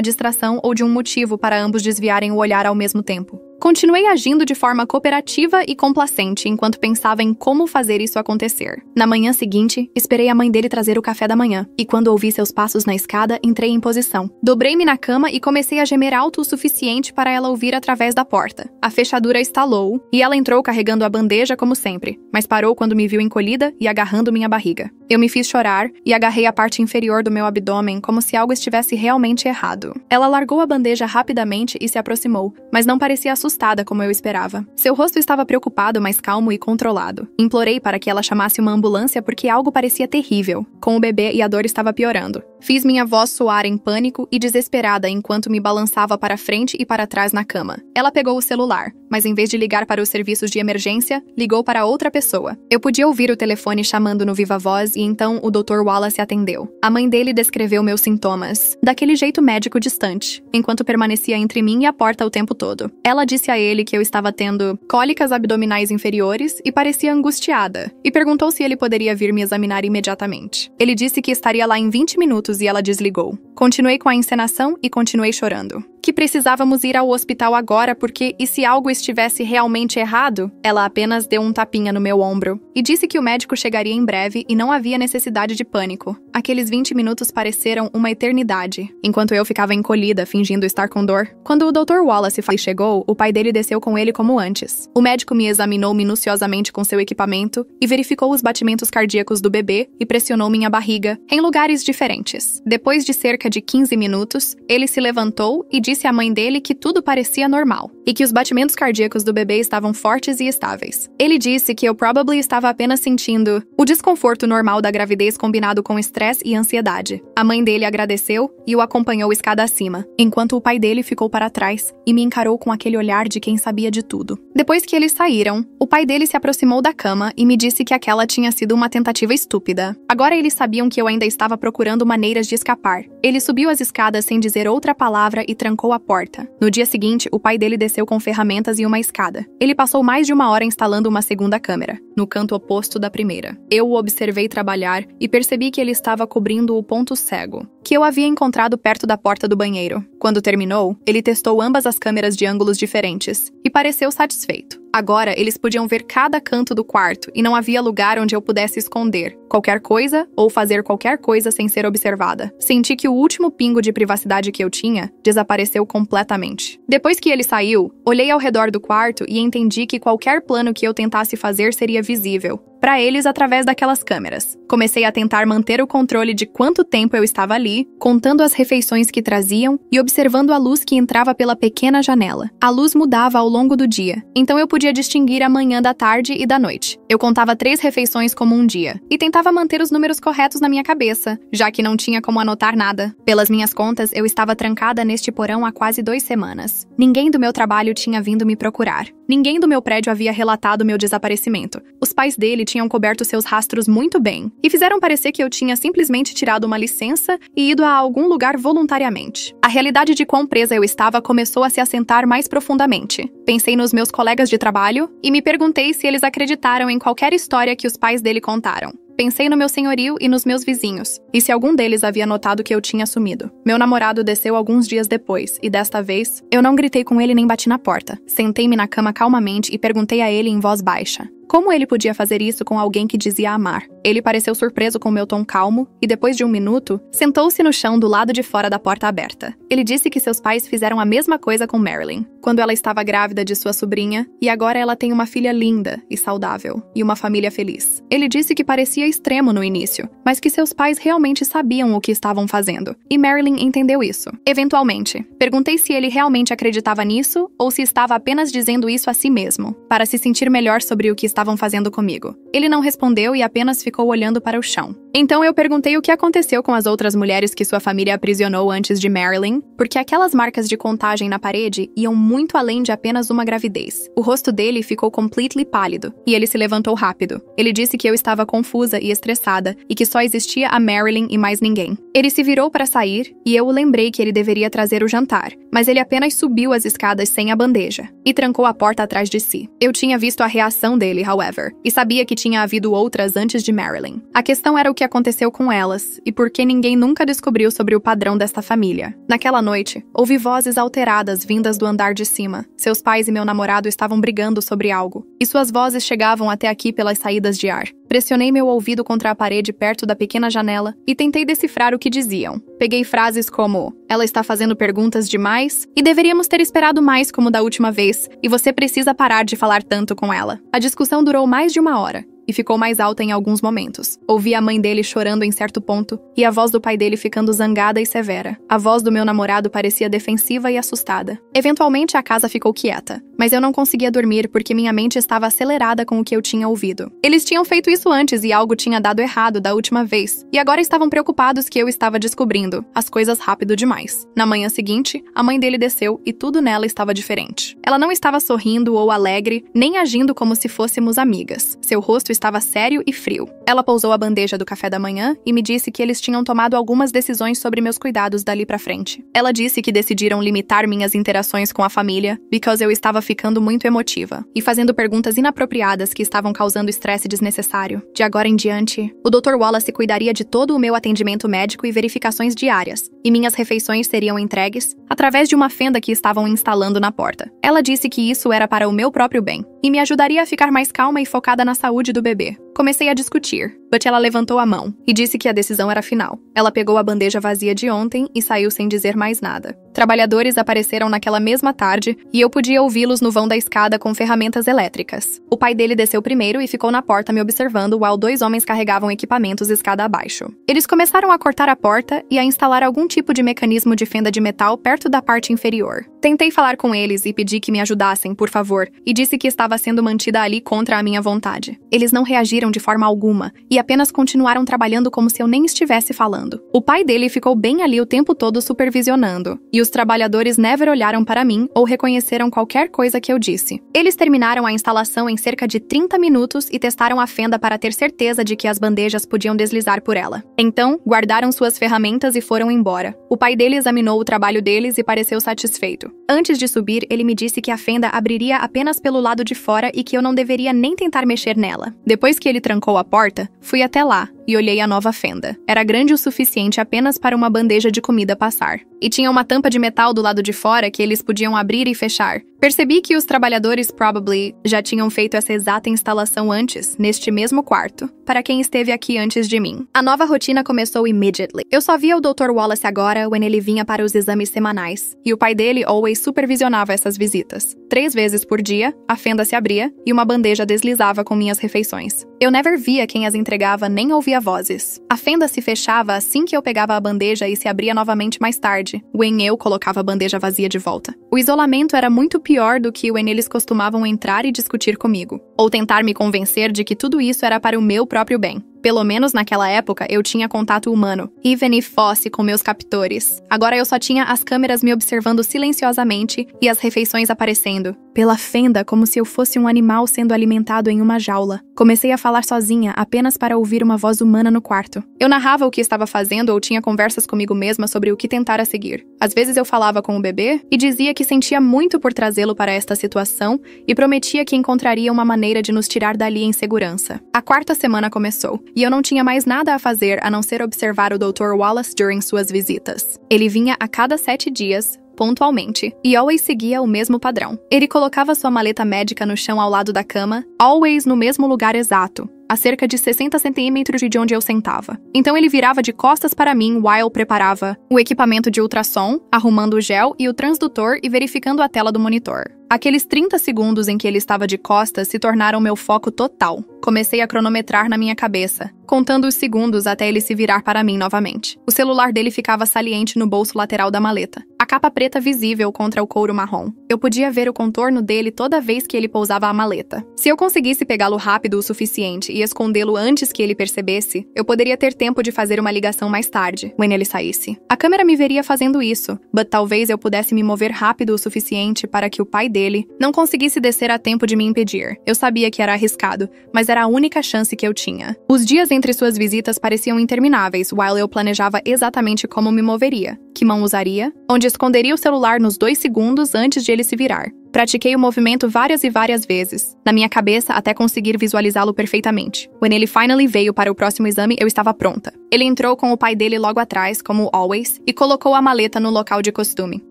distração ou de um motivo para ambos desviarem o olhar ao mesmo tempo. Continuei agindo de forma cooperativa e complacente enquanto pensava em como fazer isso acontecer. Na manhã seguinte, esperei a mãe dele trazer o café da manhã, e quando ouvi seus passos na escada, entrei em posição. Dobrei-me na cama e comecei a gemer alto o suficiente para ela ouvir através da porta. A fechadura estalou, e ela entrou carregando a bandeja como sempre, mas parou quando me viu encolhida e agarrando minha barriga. Eu me fiz chorar e agarrei a parte inferior do meu abdômen como se algo estivesse realmente errado. Ela largou a bandeja rapidamente e se aproximou, mas não parecia assustada como eu esperava. Seu rosto estava preocupado, mas calmo e controlado. Implorei para que ela chamasse uma ambulância porque algo parecia terrível. Com o bebê e a dor estava piorando. Fiz minha voz soar em pânico e desesperada enquanto me balançava para frente e para trás na cama. Ela pegou o celular, mas em vez de ligar para os serviços de emergência, ligou para outra pessoa. Eu podia ouvir o telefone chamando no viva voz e então o Dr. Wallace atendeu. A mãe dele descreveu meus sintomas, daquele jeito médico distante, enquanto permanecia entre mim e a porta o tempo todo. Ela disse a ele que eu estava tendo cólicas abdominais inferiores e parecia angustiada, e perguntou se ele poderia vir me examinar imediatamente. Ele disse que estaria lá em 20 minutos e ela desligou. Continuei com a encenação e continuei chorando. Que precisávamos ir ao hospital agora porque, e se algo estivesse realmente errado? Ela apenas deu um tapinha no meu ombro e disse que o médico chegaria em breve e não havia necessidade de pânico. Aqueles 20 minutos pareceram uma eternidade, enquanto eu ficava encolhida, fingindo estar com dor. Quando o Dr. Wallace chegou, o pai dele desceu com ele como antes. O médico me examinou minuciosamente com seu equipamento e verificou os batimentos cardíacos do bebê e pressionou minha barriga em lugares diferentes. Depois de cerca de 15 minutos, ele se levantou e disse à mãe dele que tudo parecia normal e que os batimentos cardíacos do bebê estavam fortes e estáveis. Ele disse que eu probably estava apenas sentindo o desconforto normal da gravidez combinado com estresse e ansiedade. A mãe dele agradeceu e o acompanhou escada acima, enquanto o pai dele ficou para trás e me encarou com aquele olhar de quem sabia de tudo. Depois que eles saíram, o pai dele se aproximou da cama e me disse que aquela tinha sido uma tentativa estúpida. Agora eles sabiam que eu ainda estava procurando maneiras de escapar. Ele subiu as escadas sem dizer outra palavra e trancou a porta. No dia seguinte, o pai dele desceu com ferramentas e uma escada. Ele passou mais de 1 hora instalando uma segunda câmera, no canto oposto da primeira. Eu o observei trabalhar e percebi que ele estava cobrindo o ponto cego, que eu havia encontrado perto da porta do banheiro. Quando terminou, ele testou ambas as câmeras de ângulos diferentes e pareceu satisfeito. Agora, eles podiam ver cada canto do quarto e não havia lugar onde eu pudesse esconder qualquer coisa ou fazer qualquer coisa sem ser observada. Senti que o último pingo de privacidade que eu tinha desapareceu completamente. Depois que ele saiu, olhei ao redor do quarto e entendi que qualquer plano que eu tentasse fazer seria visível para eles através daquelas câmeras. Comecei a tentar manter o controle de quanto tempo eu estava ali, contando as refeições que traziam e observando a luz que entrava pela pequena janela. A luz mudava ao longo do dia, então eu podia distinguir a manhã da tarde e da noite. Eu contava 3 refeições como um dia e tentava manter os números corretos na minha cabeça, já que não tinha como anotar nada. Pelas minhas contas, eu estava trancada neste porão há quase 2 semanas. Ninguém do meu trabalho tinha vindo me procurar. Ninguém do meu prédio havia relatado meu desaparecimento. Os pais dele tinham coberto seus rastros muito bem e fizeram parecer que eu tinha simplesmente tirado uma licença e ido a algum lugar voluntariamente. A realidade de quão presa eu estava começou a se assentar mais profundamente. Pensei nos meus colegas de trabalho e me perguntei se eles acreditaram em qualquer história que os pais dele contaram. Pensei no meu senhorio e nos meus vizinhos, e se algum deles havia notado que eu tinha sumido. Meu namorado desceu alguns dias depois, e desta vez, eu não gritei com ele nem bati na porta. Sentei-me na cama calmamente e perguntei a ele em voz baixa como ele podia fazer isso com alguém que dizia amar. Ele pareceu surpreso com meu tom calmo e, depois de um minuto, sentou-se no chão do lado de fora da porta aberta. Ele disse que seus pais fizeram a mesma coisa com Marilyn, quando ela estava grávida de sua sobrinha, e agora ela tem uma filha linda e saudável, e uma família feliz. Ele disse que parecia extremo no início, mas que seus pais realmente sabiam o que estavam fazendo, e Marilyn entendeu isso. Eventualmente, perguntei se ele realmente acreditava nisso ou se estava apenas dizendo isso a si mesmo, para se sentir melhor sobre o que estavam fazendo comigo. Ele não respondeu e apenas ficou olhando para o chão. Então eu perguntei o que aconteceu com as outras mulheres que sua família aprisionou antes de Marilyn, porque aquelas marcas de contagem na parede iam muito além de apenas uma gravidez. O rosto dele ficou completely pálido, e ele se levantou rápido. Ele disse que eu estava confusa e estressada, e que só existia a Marilyn e mais ninguém. Ele se virou para sair, e eu o lembrei que ele deveria trazer o jantar, mas ele apenas subiu as escadas sem a bandeja, e trancou a porta atrás de si. Eu tinha visto a reação dele, however, e sabia que tinha havido outras antes de Marilyn. A questão era o que aconteceu com elas, e por que ninguém nunca descobriu sobre o padrão desta família. Naquela noite, ouvi vozes alteradas vindas do andar de cima. Seus pais e meu namorado estavam brigando sobre algo, e suas vozes chegavam até aqui pelas saídas de ar. Pressionei meu ouvido contra a parede perto da pequena janela e tentei decifrar o que diziam. Peguei frases como: ela está fazendo perguntas demais e deveríamos ter esperado mais como da última vez, e você precisa parar de falar tanto com ela. A discussão durou mais de 1 hora. E ficou mais alta em alguns momentos. Ouvi a mãe dele chorando em certo ponto, e a voz do pai dele ficando zangada e severa. A voz do meu namorado parecia defensiva e assustada. Eventualmente a casa ficou quieta, mas eu não conseguia dormir porque minha mente estava acelerada com o que eu tinha ouvido. Eles tinham feito isso antes e algo tinha dado errado da última vez, e agora estavam preocupados que eu estava descobrindo as coisas rápido demais. Na manhã seguinte, a mãe dele desceu e tudo nela estava diferente. Ela não estava sorrindo ou alegre, nem agindo como se fôssemos amigas. Seu rosto estava sério e frio. Ela pousou a bandeja do café da manhã e me disse que eles tinham tomado algumas decisões sobre meus cuidados dali pra frente. Ela disse que decidiram limitar minhas interações com a família, porque eu estava ficando muito emotiva e fazendo perguntas inapropriadas que estavam causando estresse desnecessário. De agora em diante, o Dr. Wallace cuidaria de todo o meu atendimento médico e verificações diárias, e minhas refeições seriam entregues através de uma fenda que estavam instalando na porta. Ela disse que isso era para o meu próprio bem e me ajudaria a ficar mais calma e focada na saúde do bebê. Comecei a discutir, but ela levantou a mão e disse que a decisão era final. Ela pegou a bandeja vazia de ontem e saiu sem dizer mais nada. Trabalhadores apareceram naquela mesma tarde e eu podia ouvi-los no vão da escada com ferramentas elétricas. O pai dele desceu primeiro e ficou na porta me observando while 2 homens carregavam equipamentos escada abaixo. Eles começaram a cortar a porta e a instalar algum tipo de mecanismo de fenda de metal perto da parte inferior. Tentei falar com eles e pedi que me ajudassem, por favor, e disse que estava sendo mantida ali contra a minha vontade. Eles não reagiram de forma alguma e apenas continuaram trabalhando como se eu nem estivesse falando. O pai dele ficou bem ali o tempo todo supervisionando, e os trabalhadores never olharam para mim ou reconheceram qualquer coisa que eu disse. Eles terminaram a instalação em cerca de 30 minutos e testaram a fenda para ter certeza de que as bandejas podiam deslizar por ela. Então, guardaram suas ferramentas e foram embora. O pai dele examinou o trabalho deles e pareceu satisfeito. Antes de subir, ele me disse que a fenda abriria apenas pelo lado de fora e que eu não deveria nem tentar mexer nela. Depois que ele trancou a porta, fui até lá e olhei a nova fenda. Era grande o suficiente apenas para uma bandeja de comida passar. E tinha uma tampa de metal do lado de fora que eles podiam abrir e fechar. Percebi que os trabalhadores probably já tinham feito essa exata instalação antes, neste mesmo quarto, para quem esteve aqui antes de mim. A nova rotina começou immediately. Eu só via o Dr. Wallace agora quando ele vinha para os exames semanais, e o pai dele always supervisionava essas visitas. 3 vezes por dia, a fenda se abria e uma bandeja deslizava com minhas refeições. Eu never via quem as entregava nem ouvia vozes. A fenda se fechava assim que eu pegava a bandeja e se abria novamente mais tarde, when eu colocava a bandeja vazia de volta. O isolamento era muito pior do que when eles costumavam entrar e discutir comigo, ou tentar me convencer de que tudo isso era para o meu próprio bem. Pelo menos naquela época, eu tinha contato humano, even if fosse com meus captores. Agora eu só tinha as câmeras me observando silenciosamente e as refeições aparecendo pela fenda como se eu fosse um animal sendo alimentado em uma jaula. Comecei a falar sozinha apenas para ouvir uma voz humana no quarto. Eu narrava o que estava fazendo ou tinha conversas comigo mesma sobre o que tentar a seguir. Às vezes eu falava com o bebê e dizia que sentia muito por trazê-lo para esta situação e prometia que encontraria uma maneira de nos tirar dali em segurança. A 4ª semana começou e eu não tinha mais nada a fazer a não ser observar o Dr. Wallace durante suas visitas. Ele vinha a cada 7 dias, pontualmente, e always seguia o mesmo padrão. Ele colocava sua maleta médica no chão ao lado da cama, always no mesmo lugar exato, a cerca de 60 centímetros de onde eu sentava. Então ele virava de costas para mim while preparava o equipamento de ultrassom, arrumando o gel e o transdutor e verificando a tela do monitor. Aqueles 30 segundos em que ele estava de costas se tornaram meu foco total. Comecei a cronometrar na minha cabeça, contando os segundos até ele se virar para mim novamente. O celular dele ficava saliente no bolso lateral da maleta, a capa preta visível contra o couro marrom. Eu podia ver o contorno dele toda vez que ele pousava a maleta. Se eu conseguisse pegá-lo rápido o suficiente e escondê-lo antes que ele percebesse, eu poderia ter tempo de fazer uma ligação mais tarde, quando ele saísse. A câmera me veria fazendo isso, mas talvez eu pudesse me mover rápido o suficiente para que o pai dele não conseguisse descer a tempo de me impedir. Eu sabia que era arriscado, mas era a única chance que eu tinha. Os dias entre suas visitas pareciam intermináveis, while eu planejava exatamente como me moveria, que mão usaria, onde esconderia o celular nos 2 segundos antes de ele se virar. Pratiquei o movimento várias e várias vezes, na minha cabeça até conseguir visualizá-lo perfeitamente. Quando ele finally veio para o próximo exame, eu estava pronta. Ele entrou com o pai dele logo atrás, como always, e colocou a maleta no local de costume.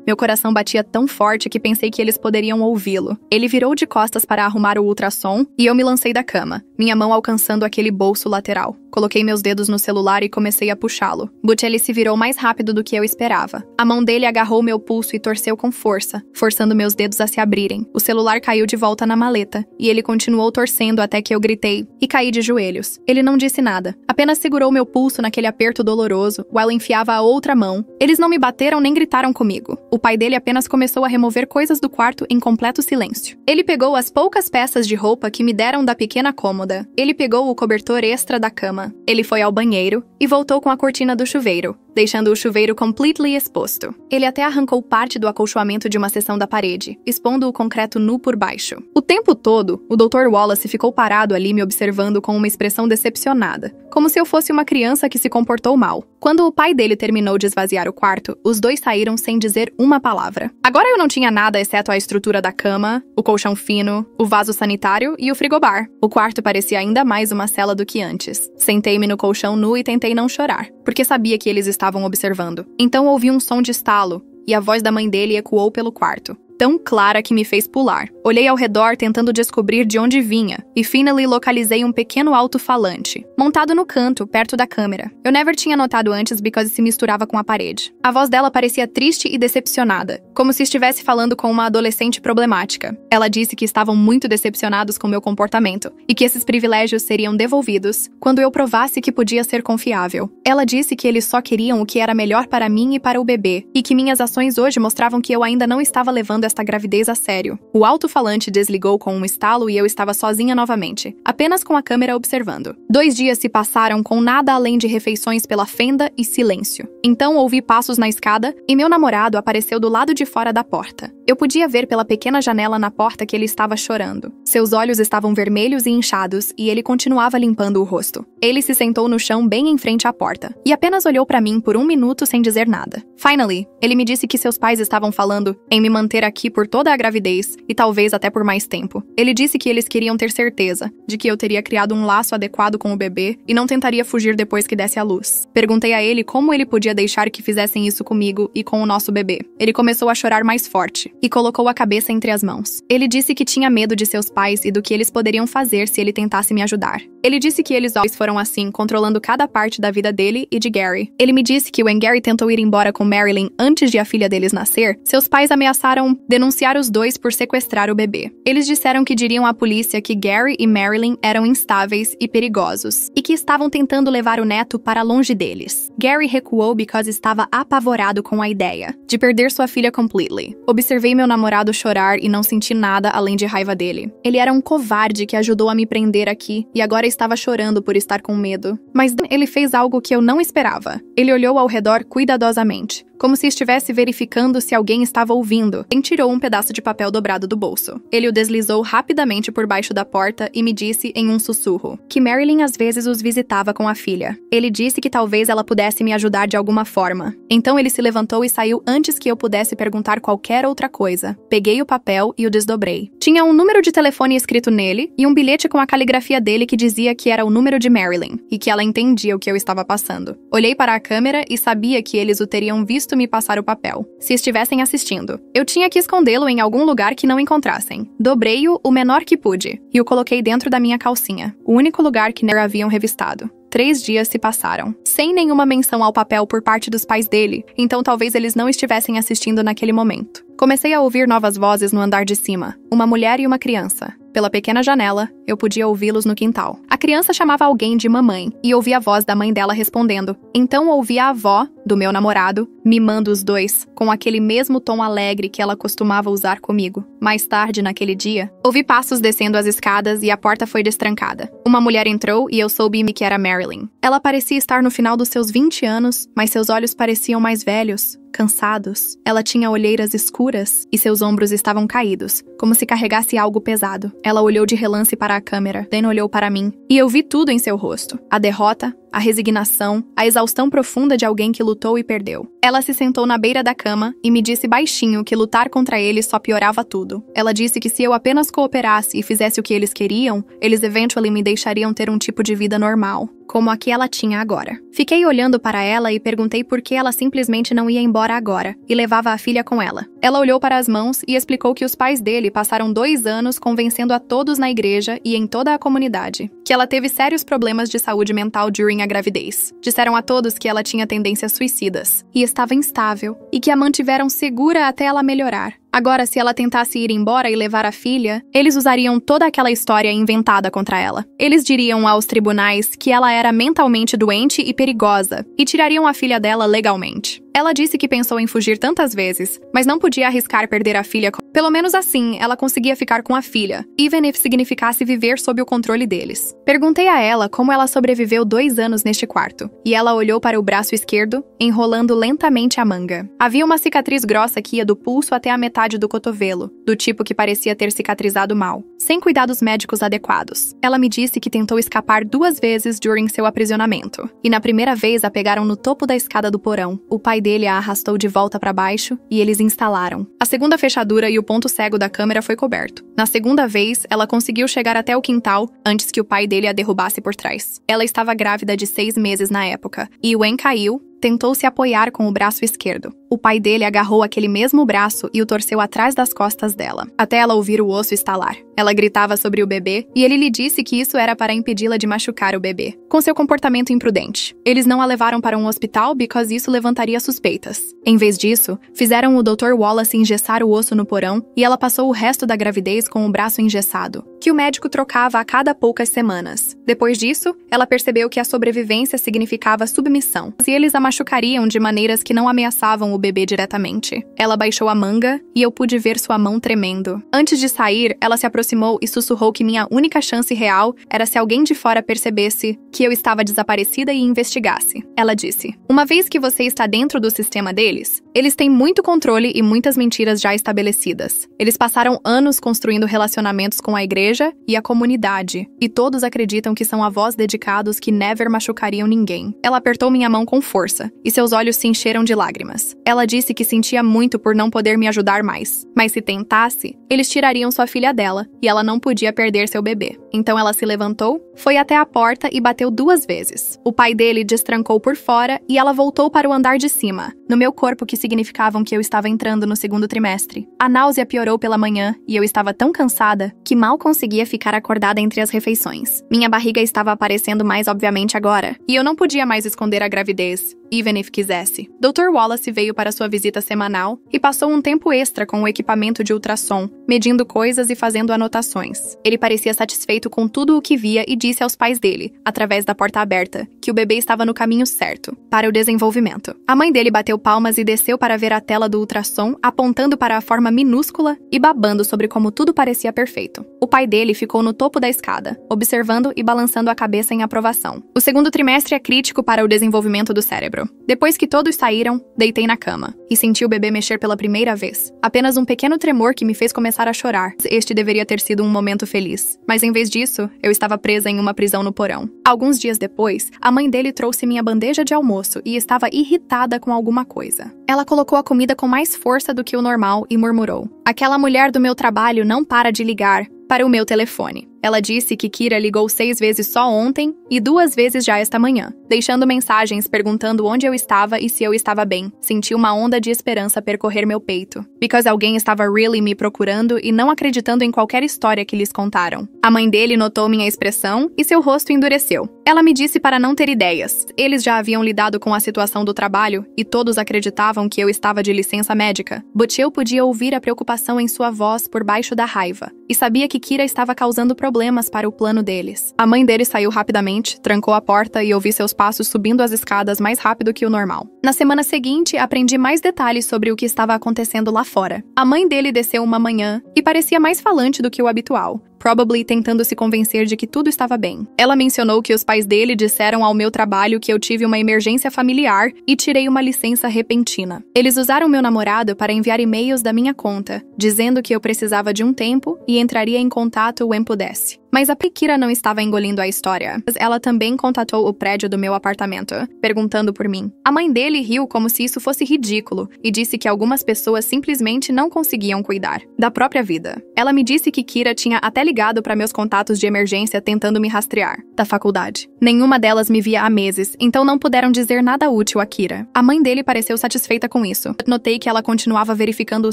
Meu coração batia tão forte que pensei que eles poderiam ouvi-lo. Ele virou de costas para arrumar o ultrassom e eu me lancei da cama, minha mão alcançando aquele bolso lateral. Coloquei meus dedos no celular e comecei a puxá-lo. But ele se virou mais rápido do que eu esperava. A mão dele agarrou meu pulso e torceu com força, forçando meus dedos a se abrirem. O celular caiu de volta na maleta, e ele continuou torcendo até que eu gritei e caí de joelhos. Ele não disse nada, apenas segurou meu pulso naquele aperto doloroso, while enfiava a outra mão. Eles não me bateram nem gritaram comigo. O pai dele apenas começou a remover coisas do quarto em completo silêncio. Ele pegou as poucas peças de roupa que me deram da pequena cômoda. Ele pegou o cobertor extra da cama. Ele foi ao banheiro e voltou com a cortina do chuveiro, deixando o chuveiro completely exposto. Ele até arrancou parte do acolchoamento de uma seção da parede, expondo o concreto nu por baixo. O tempo todo, o Dr. Wallace ficou parado ali me observando com uma expressão decepcionada, como se eu fosse uma criança que se comportou mal. Quando o pai dele terminou de esvaziar o quarto, os dois saíram sem dizer uma palavra. Agora eu não tinha nada exceto a estrutura da cama, o colchão fino, o vaso sanitário e o frigobar. O quarto parecia ainda mais uma cela do que antes. Sentei-me no colchão nu e tentei não chorar, porque sabia que eles estavam observando. Então ouvi um som de estalo, e a voz da mãe dele ecoou pelo quarto, tão clara que me fez pular. Olhei ao redor tentando descobrir de onde vinha, e finally localizei um pequeno alto-falante, montado no canto, perto da câmera. Eu never tinha notado antes because se misturava com a parede. A voz dela parecia triste e decepcionada, como se estivesse falando com uma adolescente problemática. Ela disse que estavam muito decepcionados com meu comportamento, e que esses privilégios seriam devolvidos quando eu provasse que podia ser confiável. Ela disse que eles só queriam o que era melhor para mim e para o bebê, e que minhas ações hoje mostravam que eu ainda não estava levando esta gravidez a sério. O alto-falante desligou com um estalo e eu estava sozinha novamente, apenas com a câmera observando. 2 dias se passaram com nada além de refeições pela fenda e silêncio. Então ouvi passos na escada e meu namorado apareceu do lado de fora da porta. Eu podia ver pela pequena janela na porta que ele estava chorando. Seus olhos estavam vermelhos e inchados e ele continuava limpando o rosto. Ele se sentou no chão bem em frente à porta e apenas olhou para mim por 1 minuto sem dizer nada. Finally, ele me disse que seus pais estavam falando em me manter aqui por toda a gravidez e talvez até por mais tempo. Ele disse que eles queriam ter certeza de que eu teria criado um laço adequado com o bebê e não tentaria fugir depois que desse à luz. Perguntei a ele como ele podia deixar que fizessem isso comigo e com o nosso bebê. Ele começou a chorar mais forte e colocou a cabeça entre as mãos. Ele disse que tinha medo de seus pais e do que eles poderiam fazer se ele tentasse me ajudar. Ele disse que eles dois foram assim, controlando cada parte da vida dele e de Gary. Ele me disse que when Gary tentou ir embora com Marilyn antes de a filha deles nascer, seus pais ameaçaram denunciar os dois por sequestrar o bebê. Eles disseram que diriam à polícia que Gary e Marilyn eram instáveis e perigosos, e que estavam tentando levar o neto para longe deles. Gary recuou because estava apavorado com a ideia de perder sua filha completely. Observei meu namorado chorar e não senti nada além de raiva dele. Ele era um covarde que ajudou a me prender aqui e agora estava chorando por estar com medo. Mas ele fez algo que eu não esperava. Ele olhou ao redor cuidadosamente, como se estivesse verificando se alguém estava ouvindo. Ele tirou um pedaço de papel dobrado do bolso. Ele o deslizou rapidamente por baixo da porta e me disse em um sussurro que Marilyn às vezes os visitava com a filha. Ele disse que talvez ela pudesse me ajudar de alguma forma. Então ele se levantou e saiu antes que eu pudesse perguntar qualquer outra coisa. Peguei o papel e o desdobrei. Tinha um número de telefone escrito nele e um bilhete com a caligrafia dele que dizia que era o número de Marilyn e que ela entendia o que eu estava passando. Olhei para a câmera e sabia que eles o teriam visto me passar o papel, se estivessem assistindo. Eu tinha que escondê-lo em algum lugar que não encontrassem. Dobrei-o o menor que pude e o coloquei dentro da minha calcinha, o único lugar que never haviam revistado. 3 dias se passaram, sem nenhuma menção ao papel por parte dos pais dele, então talvez eles não estivessem assistindo naquele momento. Comecei a ouvir novas vozes no andar de cima, uma mulher e uma criança. Pela pequena janela, eu podia ouvi-los no quintal. A criança chamava alguém de mamãe e ouvi a voz da mãe dela respondendo. Então ouvi a avó, do meu namorado, mimando os dois, com aquele mesmo tom alegre que ela costumava usar comigo. Mais tarde, naquele dia, ouvi passos descendo as escadas e a porta foi destrancada. Uma mulher entrou e eu soube que era Marilyn. Ela parecia estar no final dos seus 20 anos, mas seus olhos pareciam mais velhos, cansados. Ela tinha olheiras escuras e seus ombros estavam caídos, como se carregasse algo pesado. Ela olhou de relance para a câmera, Dan olhou para mim, e eu vi tudo em seu rosto. A derrota, a resignação, a exaustão profunda de alguém que lutou e perdeu. Ela se sentou na beira da cama e me disse baixinho que lutar contra eles só piorava tudo. Ela disse que se eu apenas cooperasse e fizesse o que eles queriam, eles eventualmente me deixariam ter um tipo de vida normal, como a que ela tinha agora. Fiquei olhando para ela e perguntei por que ela simplesmente não ia embora agora, e levava a filha com ela. Ela olhou para as mãos e explicou que os pais dele passaram 2 anos convencendo a todos na igreja e em toda a comunidade que ela teve sérios problemas de saúde mental durante a gravidez. Disseram a todos que ela tinha tendências suicidas e estava instável, e que a mantiveram segura até ela melhorar. Agora, se ela tentasse ir embora e levar a filha, eles usariam toda aquela história inventada contra ela. Eles diriam aos tribunais que ela era mentalmente doente e perigosa, e tirariam a filha dela legalmente. Ela disse que pensou em fugir tantas vezes, mas não podia arriscar perder a filha. Pelo menos assim, ela conseguia ficar com a filha, even if significasse viver sob o controle deles. Perguntei a ela como ela sobreviveu 2 anos neste quarto, e ela olhou para o braço esquerdo, enrolando lentamente a manga. Havia uma cicatriz grossa que ia do pulso até a metade do cotovelo, do tipo que parecia ter cicatrizado mal, sem cuidados médicos adequados. Ela me disse que tentou escapar 2 vezes durante seu aprisionamento, e na primeira vez a pegaram no topo da escada do porão. O pai dele a arrastou de volta para baixo e eles instalaram. A segunda fechadura e o ponto cego da câmera foi coberto. Na segunda vez, ela conseguiu chegar até o quintal antes que o pai dele a derrubasse por trás. Ela estava grávida de 6 meses na época, e Wen caiu, tentou se apoiar com o braço esquerdo. O pai dele agarrou aquele mesmo braço e o torceu atrás das costas dela, até ela ouvir o osso estalar. Ela gritava sobre o bebê e ele lhe disse que isso era para impedi-la de machucar o bebê. Com seu comportamento imprudente, eles não a levaram para um hospital porque isso levantaria suspeitas. Em vez disso, fizeram o Dr. Wallace engessar o osso no porão e ela passou o resto da gravidez com o braço engessado, que o médico trocava a cada poucas semanas. Depois disso, ela percebeu que a sobrevivência significava submissão, e eles a machucariam de maneiras que não ameaçavam o bebê diretamente. Ela baixou a manga e eu pude ver sua mão tremendo. Antes de sair, ela se aproximou e sussurrou que minha única chance real era se alguém de fora percebesse que eu estava desaparecida e investigasse. Ela disse: "Uma vez que você está dentro do sistema deles, eles têm muito controle e muitas mentiras já estabelecidas. Eles passaram anos construindo relacionamentos com a igreja e a comunidade, e todos acreditam que são avós dedicados que never machucariam ninguém." Ela apertou minha mão com força, e seus olhos se encheram de lágrimas. Ela disse que sentia muito por não poder me ajudar mais, mas se tentasse, eles tirariam sua filha dela, e ela não podia perder seu bebê. Então ela se levantou, foi até a porta e bateu 2 vezes. O pai dele destrancou por fora e ela voltou para o andar de cima, no meu corpo, que significavam que eu estava entrando no 2º trimestre. A náusea piorou pela manhã e eu estava tão cansada que mal conseguia ficar acordada entre as refeições. Minha barriga estava aparecendo mais obviamente agora, e eu não podia mais esconder a gravidez, even if quisesse. Dr. Wallace veio para sua visita semanal e passou um tempo extra com o equipamento de ultrassom, medindo coisas e fazendo anotações. Ele parecia satisfeito com tudo o que via e disse aos pais dele, através da porta aberta, que o bebê estava no caminho certo para o desenvolvimento. A mãe dele bateu palmas e desceu para ver a tela do ultrassom, apontando para a forma minúscula e babando sobre como tudo parecia perfeito. O pai dele ficou no topo da escada, observando e balançando a cabeça em aprovação. O 2º trimestre é crítico para o desenvolvimento do cérebro. Depois que todos saíram, deitei na cama e senti o bebê mexer pela primeira vez. Apenas um pequeno tremor que me fez começar a chorar. Este deveria ter sido um momento feliz. Mas em vez disso, eu estava presa em uma prisão no porão. Alguns dias depois, a mãe dele trouxe minha bandeja de almoço e estava irritada com alguma coisa. Ela colocou a comida com mais força do que o normal e murmurou: "Aquela mulher do meu trabalho não para de ligar para o meu telefone." Ela disse que Kira ligou 6 vezes só ontem e 2 vezes já esta manhã, deixando mensagens perguntando onde eu estava e se eu estava bem. Senti uma onda de esperança percorrer meu peito, because alguém estava really me procurando e não acreditando em qualquer história que lhes contaram. A mãe dele notou minha expressão e seu rosto endureceu. Ela me disse para não ter ideias. Eles já haviam lidado com a situação do trabalho e todos acreditavam que eu estava de licença médica. But eu podia ouvir a preocupação em sua voz por baixo da raiva e sabia que Kira estava causando problemas para o plano deles. A mãe dele saiu rapidamente, trancou a porta e ouvi seus passos subindo as escadas mais rápido que o normal. Na semana seguinte, aprendi mais detalhes sobre o que estava acontecendo lá fora. A mãe dele desceu uma manhã e parecia mais falante do que o habitual, probably tentando se convencer de que tudo estava bem. Ela mencionou que os pais dele disseram ao meu trabalho que eu tive uma emergência familiar e tirei uma licença repentina. Eles usaram meu namorado para enviar e-mails da minha conta, dizendo que eu precisava de um tempo e entraria em contato when pudesse. Mas a Kira não estava engolindo a história. Ela também contatou o prédio do meu apartamento, perguntando por mim. A mãe dele riu como se isso fosse ridículo e disse que algumas pessoas simplesmente não conseguiam cuidar da própria vida. Ela me disse que Kira tinha até ligado para meus contatos de emergência tentando me rastrear da faculdade. Nenhuma delas me via há meses, então não puderam dizer nada útil a Kira. A mãe dele pareceu satisfeita com isso. Notei que ela continuava verificando o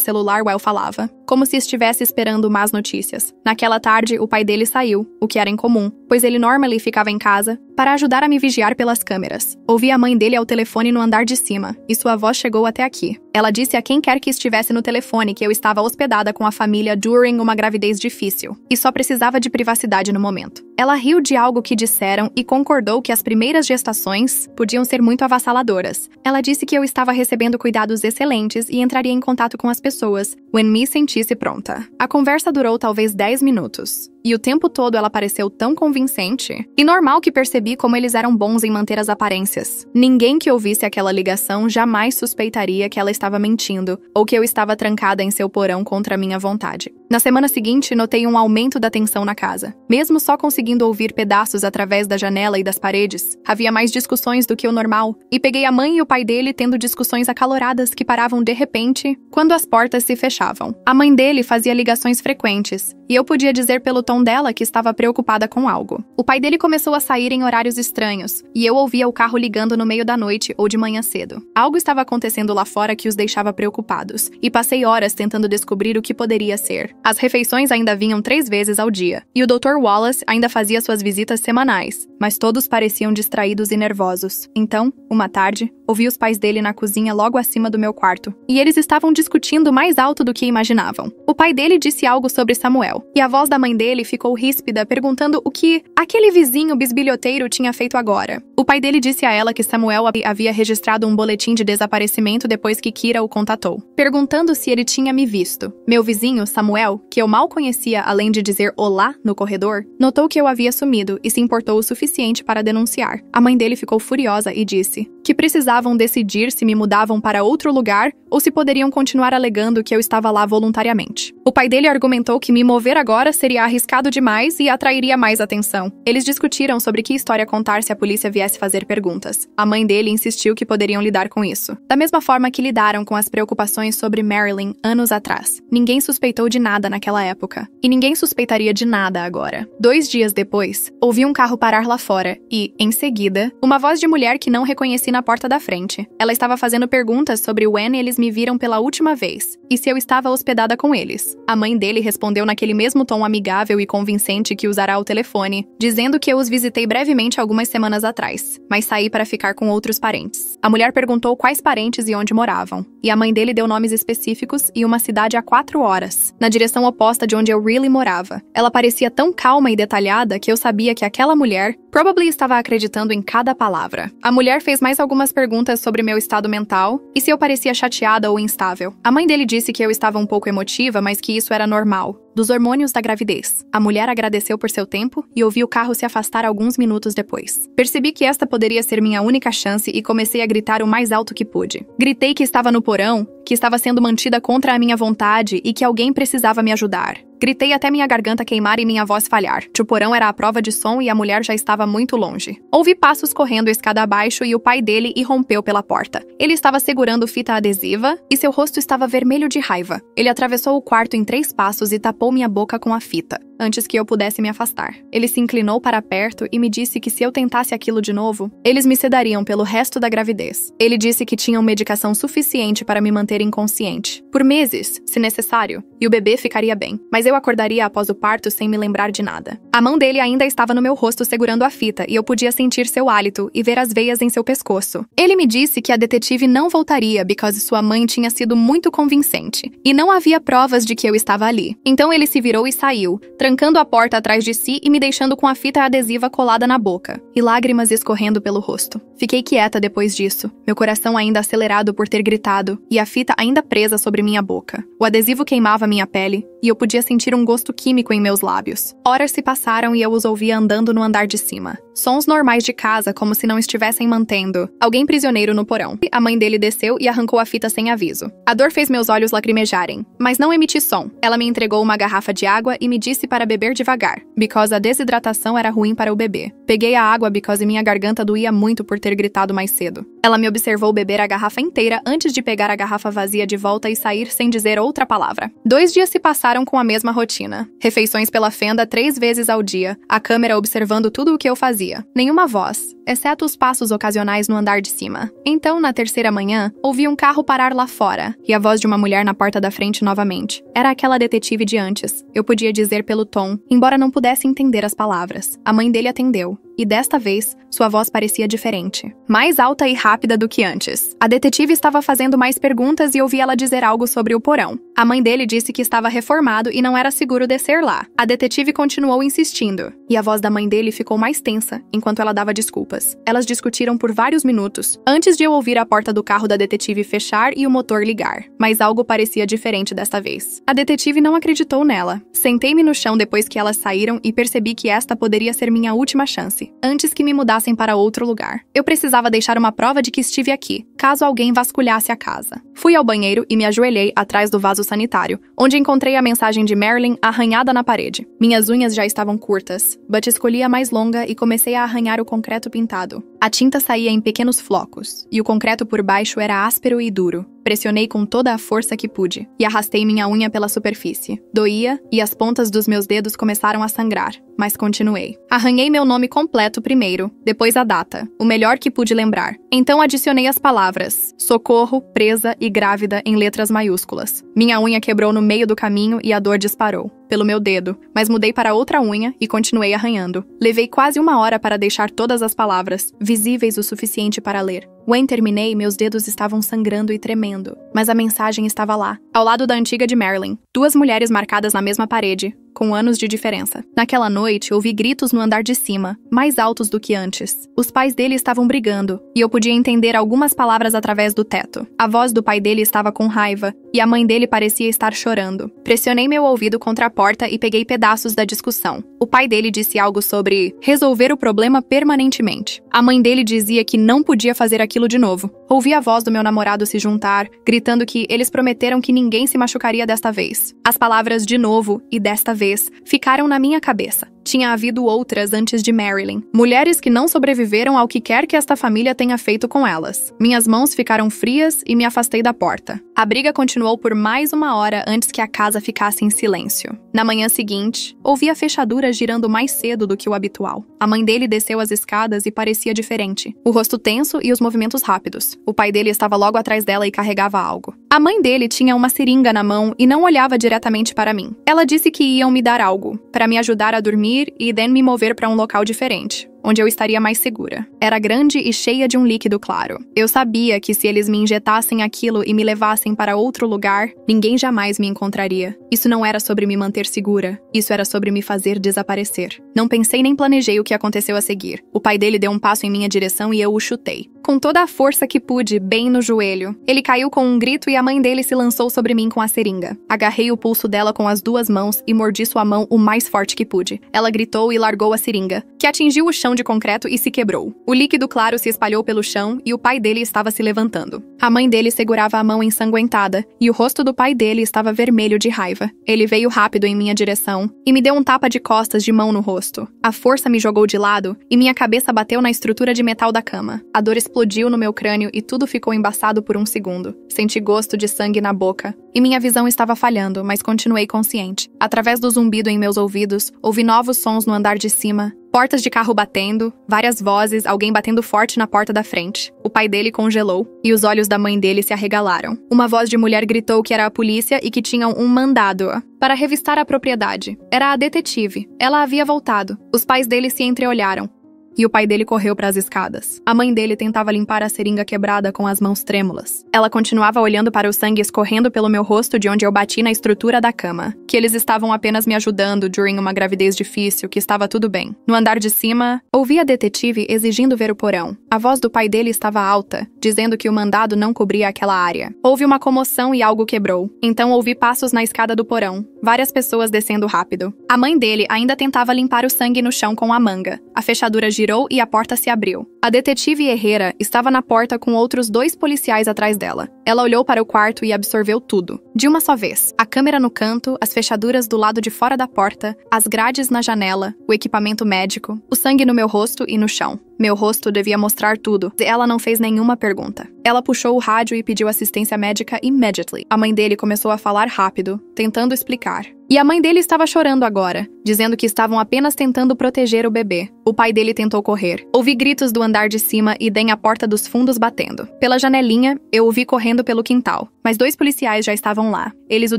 celular while falava, como se estivesse esperando más notícias. Naquela tarde, o pai dele saiu, o que era incomum, pois ele normalmente ficava em casa para ajudar a me vigiar pelas câmeras. Ouvi a mãe dele ao telefone no andar de cima, e sua voz chegou até aqui. Ela disse a quem quer que estivesse no telefone que eu estava hospedada com a família during uma gravidez difícil, e só precisava de privacidade no momento. Ela riu de algo que disseram e concordou que as primeiras gestações podiam ser muito avassaladoras. Ela disse que eu estava recebendo cuidados excelentes e entraria em contato com as pessoas when me sentisse pronta. A conversa durou talvez 10 minutos. E o tempo todo ela pareceu tão convincente. E normal que percebi como eles eram bons em manter as aparências. Ninguém que ouvisse aquela ligação jamais suspeitaria que ela estava mentindo ou que eu estava trancada em seu porão contra a minha vontade. Na semana seguinte, notei um aumento da tensão na casa. Mesmo só conseguindo ouvir pedaços através da janela e das paredes, havia mais discussões do que o normal. E peguei a mãe e o pai dele tendo discussões acaloradas que paravam de repente quando as portas se fechavam. A mãe dele fazia ligações frequentes, e eu podia dizer pelo tom dela que estava preocupada com algo. O pai dele começou a sair em horários estranhos, e eu ouvia o carro ligando no meio da noite ou de manhã cedo. Algo estava acontecendo lá fora que os deixava preocupados, e passei horas tentando descobrir o que poderia ser. As refeições ainda vinham 3 vezes ao dia, e o Dr. Wallace ainda fazia suas visitas semanais, mas todos pareciam distraídos e nervosos. Então, uma tarde, ouvi os pais dele na cozinha logo acima do meu quarto, e eles estavam discutindo mais alto do que imaginavam. O pai dele disse algo sobre Samuel, e a voz da mãe dele ficou ríspida, perguntando o que aquele vizinho bisbilhoteiro tinha feito agora. O pai dele disse a ela que Samuel havia registrado um boletim de desaparecimento depois que Kira o contatou, perguntando se ele tinha me visto. Meu vizinho, Samuel, que eu mal conhecia além de dizer olá no corredor, notou que eu havia sumido e se importou o suficiente para denunciar. A mãe dele ficou furiosa e disse que precisavam decidir se me mudavam para outro lugar ou se poderiam continuar alegando que eu estava lá voluntariamente. O pai dele argumentou que me mover agora seria arriscado demais e atrairia mais atenção. Eles discutiram sobre que história contar se a polícia viesse fazer perguntas. A mãe dele insistiu que poderiam lidar com isso, da mesma forma que lidaram com as preocupações sobre Marilyn anos atrás. Ninguém suspeitou de nada naquela época, e ninguém suspeitaria de nada agora. 2 dias depois, ouvi um carro parar lá fora e, em seguida, uma voz de mulher que não reconheci na porta da frente. Ela estava fazendo perguntas sobre when eles me viram pela última vez e se eu estava hospedada com eles. A mãe dele respondeu naquele mesmo tom amigável e convincente que usará o telefone, dizendo que eu os visitei brevemente algumas semanas atrás, mas saí para ficar com outros parentes. A mulher perguntou quais parentes e onde moravam, e a mãe dele deu nomes específicos e uma cidade a 4 horas, na direção oposta de onde eu really morava. Ela parecia tão calma e detalhada que eu sabia que aquela mulher probably estava acreditando em cada palavra. A mulher fez mais algumas perguntas sobre meu estado mental e se eu parecia chateada ou instável. A mãe dele disse que eu estava um pouco emotiva, mas que isso era normal, dos hormônios da gravidez. A mulher agradeceu por seu tempo e ouvi o carro se afastar alguns minutos depois. Percebi que esta poderia ser minha única chance e comecei a gritar o mais alto que pude. Gritei que estava no porão, que estava sendo mantida contra a minha vontade e que alguém precisava me ajudar. Gritei até minha garganta queimar e minha voz falhar. O porão era a prova de som e a mulher já estava muito longe. Ouvi passos correndo a escada abaixo e o pai dele irrompeu pela porta. Ele estava segurando fita adesiva e seu rosto estava vermelho de raiva. Ele atravessou o quarto em 3 passos e tapou minha boca com a fita, antes que eu pudesse me afastar. Ele se inclinou para perto e me disse que se eu tentasse aquilo de novo, eles me sedariam pelo resto da gravidez. Ele disse que tinham medicação suficiente para me manter inconsciente, por meses, se necessário, e o bebê ficaria bem. Mas eu acordaria após o parto sem me lembrar de nada. A mão dele ainda estava no meu rosto segurando a fita e eu podia sentir seu hálito e ver as veias em seu pescoço. Ele me disse que a detetive não voltaria because sua mãe tinha sido muito convincente e não havia provas de que eu estava ali. Então ele se virou e saiu, trancando a porta atrás de si e me deixando com a fita adesiva colada na boca e lágrimas escorrendo pelo rosto. Fiquei quieta depois disso, meu coração ainda acelerado por ter gritado e a fita ainda presa sobre minha boca. O adesivo queimava minha pele e eu podia sentir um gosto químico em meus lábios. Horas se passaram e eu os ouvia andando no andar de cima. Sons normais de casa, como se não estivessem mantendo alguém prisioneiro no porão. A mãe dele desceu e arrancou a fita sem aviso. A dor fez meus olhos lacrimejarem, mas não emiti som. Ela me entregou uma garrafa de água e me disse para beber devagar, because a desidratação era ruim para o bebê. Peguei a água because minha garganta doía muito por ter gritado mais cedo. Ela me observou beber a garrafa inteira antes de pegar a garrafa vazia de volta e sair sem dizer outra palavra. 2 dias se passaram com a mesma rotina. Refeições pela fenda 3 vezes ao dia, a câmera observando tudo o que eu fazia. Nenhuma voz, exceto os passos ocasionais no andar de cima. Então, na 3ª manhã, ouvi um carro parar lá fora e a voz de uma mulher na porta da frente novamente. Era aquela detetive de antes. Eu podia dizer pelo tom, embora não pudesse entender as palavras. A mãe dele atendeu. E desta vez, sua voz parecia diferente. Mais alta e rápida do que antes. A detetive estava fazendo mais perguntas e ouvi ela dizer algo sobre o porão. A mãe dele disse que estava reformado e não era seguro descer lá. A detetive continuou insistindo. E a voz da mãe dele ficou mais tensa, enquanto ela dava desculpas. Elas discutiram por vários minutos, antes de eu ouvir a porta do carro da detetive fechar e o motor ligar. Mas algo parecia diferente desta vez. A detetive não acreditou nela. Sentei-me no chão depois que elas saíram e percebi que esta poderia ser minha última chance, antes que me mudassem para outro lugar. Eu precisava deixar uma prova de que estive aqui, caso alguém vasculhasse a casa. Fui ao banheiro e me ajoelhei atrás do vaso sanitário, onde encontrei a mensagem de Marilyn arranhada na parede. Minhas unhas já estavam curtas, but escolhi a mais longa e comecei a arranhar o concreto pintado. A tinta saía em pequenos flocos, e o concreto por baixo era áspero e duro. Pressionei com toda a força que pude, e arrastei minha unha pela superfície. Doía, e as pontas dos meus dedos começaram a sangrar, mas continuei. Arranhei meu nome completo primeiro, depois a data, o melhor que pude lembrar. Então adicionei as palavras, socorro, presa e grávida em letras maiúsculas. Minha unha quebrou no meio do caminho e a dor disparou pelo meu dedo, mas mudei para outra unha e continuei arranhando. Levei quase 1 hora para deixar todas as palavras, visíveis o suficiente para ler. When terminei, meus dedos estavam sangrando e tremendo, mas a mensagem estava lá, ao lado da antiga de Marilyn. 2 mulheres marcadas na mesma parede, com anos de diferença. Naquela noite, ouvi gritos no andar de cima, mais altos do que antes. Os pais dele estavam brigando, e eu podia entender algumas palavras através do teto. A voz do pai dele estava com raiva, e a mãe dele parecia estar chorando. Pressionei meu ouvido contra a porta e peguei pedaços da discussão. O pai dele disse algo sobre resolver o problema permanentemente. A mãe dele dizia que não podia fazer aquilo de novo. Ouvi a voz do meu namorado se juntar, gritando que eles prometeram que ninguém se machucaria desta vez. As palavras de novo e desta vez ficaram na minha cabeça. Tinha havido outras antes de Marilyn. Mulheres que não sobreviveram ao que quer que esta família tenha feito com elas. Minhas mãos ficaram frias e me afastei da porta. A briga continuou por mais 1 hora antes que a casa ficasse em silêncio. Na manhã seguinte, ouvi a fechadura girando mais cedo do que o habitual. A mãe dele desceu as escadas e parecia diferente. O rosto tenso e os movimentos rápidos. O pai dele estava logo atrás dela e carregava algo. A mãe dele tinha uma seringa na mão e não olhava diretamente para mim. Ela disse que iam me dar algo, para me ajudar a dormir e then me mover para um local diferente, onde eu estaria mais segura. Era grande e cheia de um líquido claro. Eu sabia que se eles me injetassem aquilo e me levassem para outro lugar, ninguém jamais me encontraria. Isso não era sobre me manter segura, isso era sobre me fazer desaparecer. Não pensei nem planejei o que aconteceu a seguir. O pai dele deu um passo em minha direção e eu o chutei. com toda a força que pude, bem no joelho. Ele caiu com um grito e a mãe dele se lançou sobre mim com a seringa. Agarrei o pulso dela com as 2 mãos e mordi sua mão o mais forte que pude. Ela gritou e largou a seringa, que atingiu o chão de concreto e se quebrou. O líquido claro se espalhou pelo chão e o pai dele estava se levantando. A mãe dele segurava a mão ensanguentada e o rosto do pai dele estava vermelho de raiva. Ele veio rápido em minha direção e me deu um tapa de costas de mão no rosto. A força me jogou de lado e minha cabeça bateu na estrutura de metal da cama. A dor explodiu no meu crânio e tudo ficou embaçado por um segundo. Senti gosto de sangue na boca e minha visão estava falhando, mas continuei consciente. Através do zumbido em meus ouvidos, ouvi novos sons no andar de cima. Portas de carro batendo, várias vozes, alguém batendo forte na porta da frente. O pai dele congelou e os olhos da mãe dele se arregalaram. Uma voz de mulher gritou que era a polícia e que tinham um mandado para revistar a propriedade. Era a detetive. Ela havia voltado. Os pais dele se entreolharam. E o pai dele correu para as escadas. A mãe dele tentava limpar a seringa quebrada com as mãos trêmulas. Ela continuava olhando para o sangue escorrendo pelo meu rosto de onde eu bati na estrutura da cama. Que eles estavam apenas me ajudando durante uma gravidez difícil, que estava tudo bem. No andar de cima, ouvi a detetive exigindo ver o porão. A voz do pai dele estava alta, dizendo que o mandado não cobria aquela área. Houve uma comoção e algo quebrou. Então ouvi passos na escada do porão. Várias pessoas descendo rápido. A mãe dele ainda tentava limpar o sangue no chão com a manga. A fechadura girou e a porta se abriu. A detetive Herrera estava na porta com outros 2 policiais atrás dela. Ela olhou para o quarto e absorveu tudo, de uma só vez. A câmera no canto, as fechaduras do lado de fora da porta, as grades na janela, o equipamento médico, o sangue no meu rosto e no chão. Meu rosto devia mostrar tudo. Ela não fez nenhuma pergunta. Ela puxou o rádio e pediu assistência médica immediately. A mãe dele começou a falar rápido, tentando explicar. E a mãe dele estava chorando agora, dizendo que estavam apenas tentando proteger o bebê. O pai dele tentou correr. Ouvi gritos do andar de cima e a porta dos fundos batendo. Pela janelinha, eu o vi correndo pelo quintal. Mas 2 policiais já estavam lá. Eles o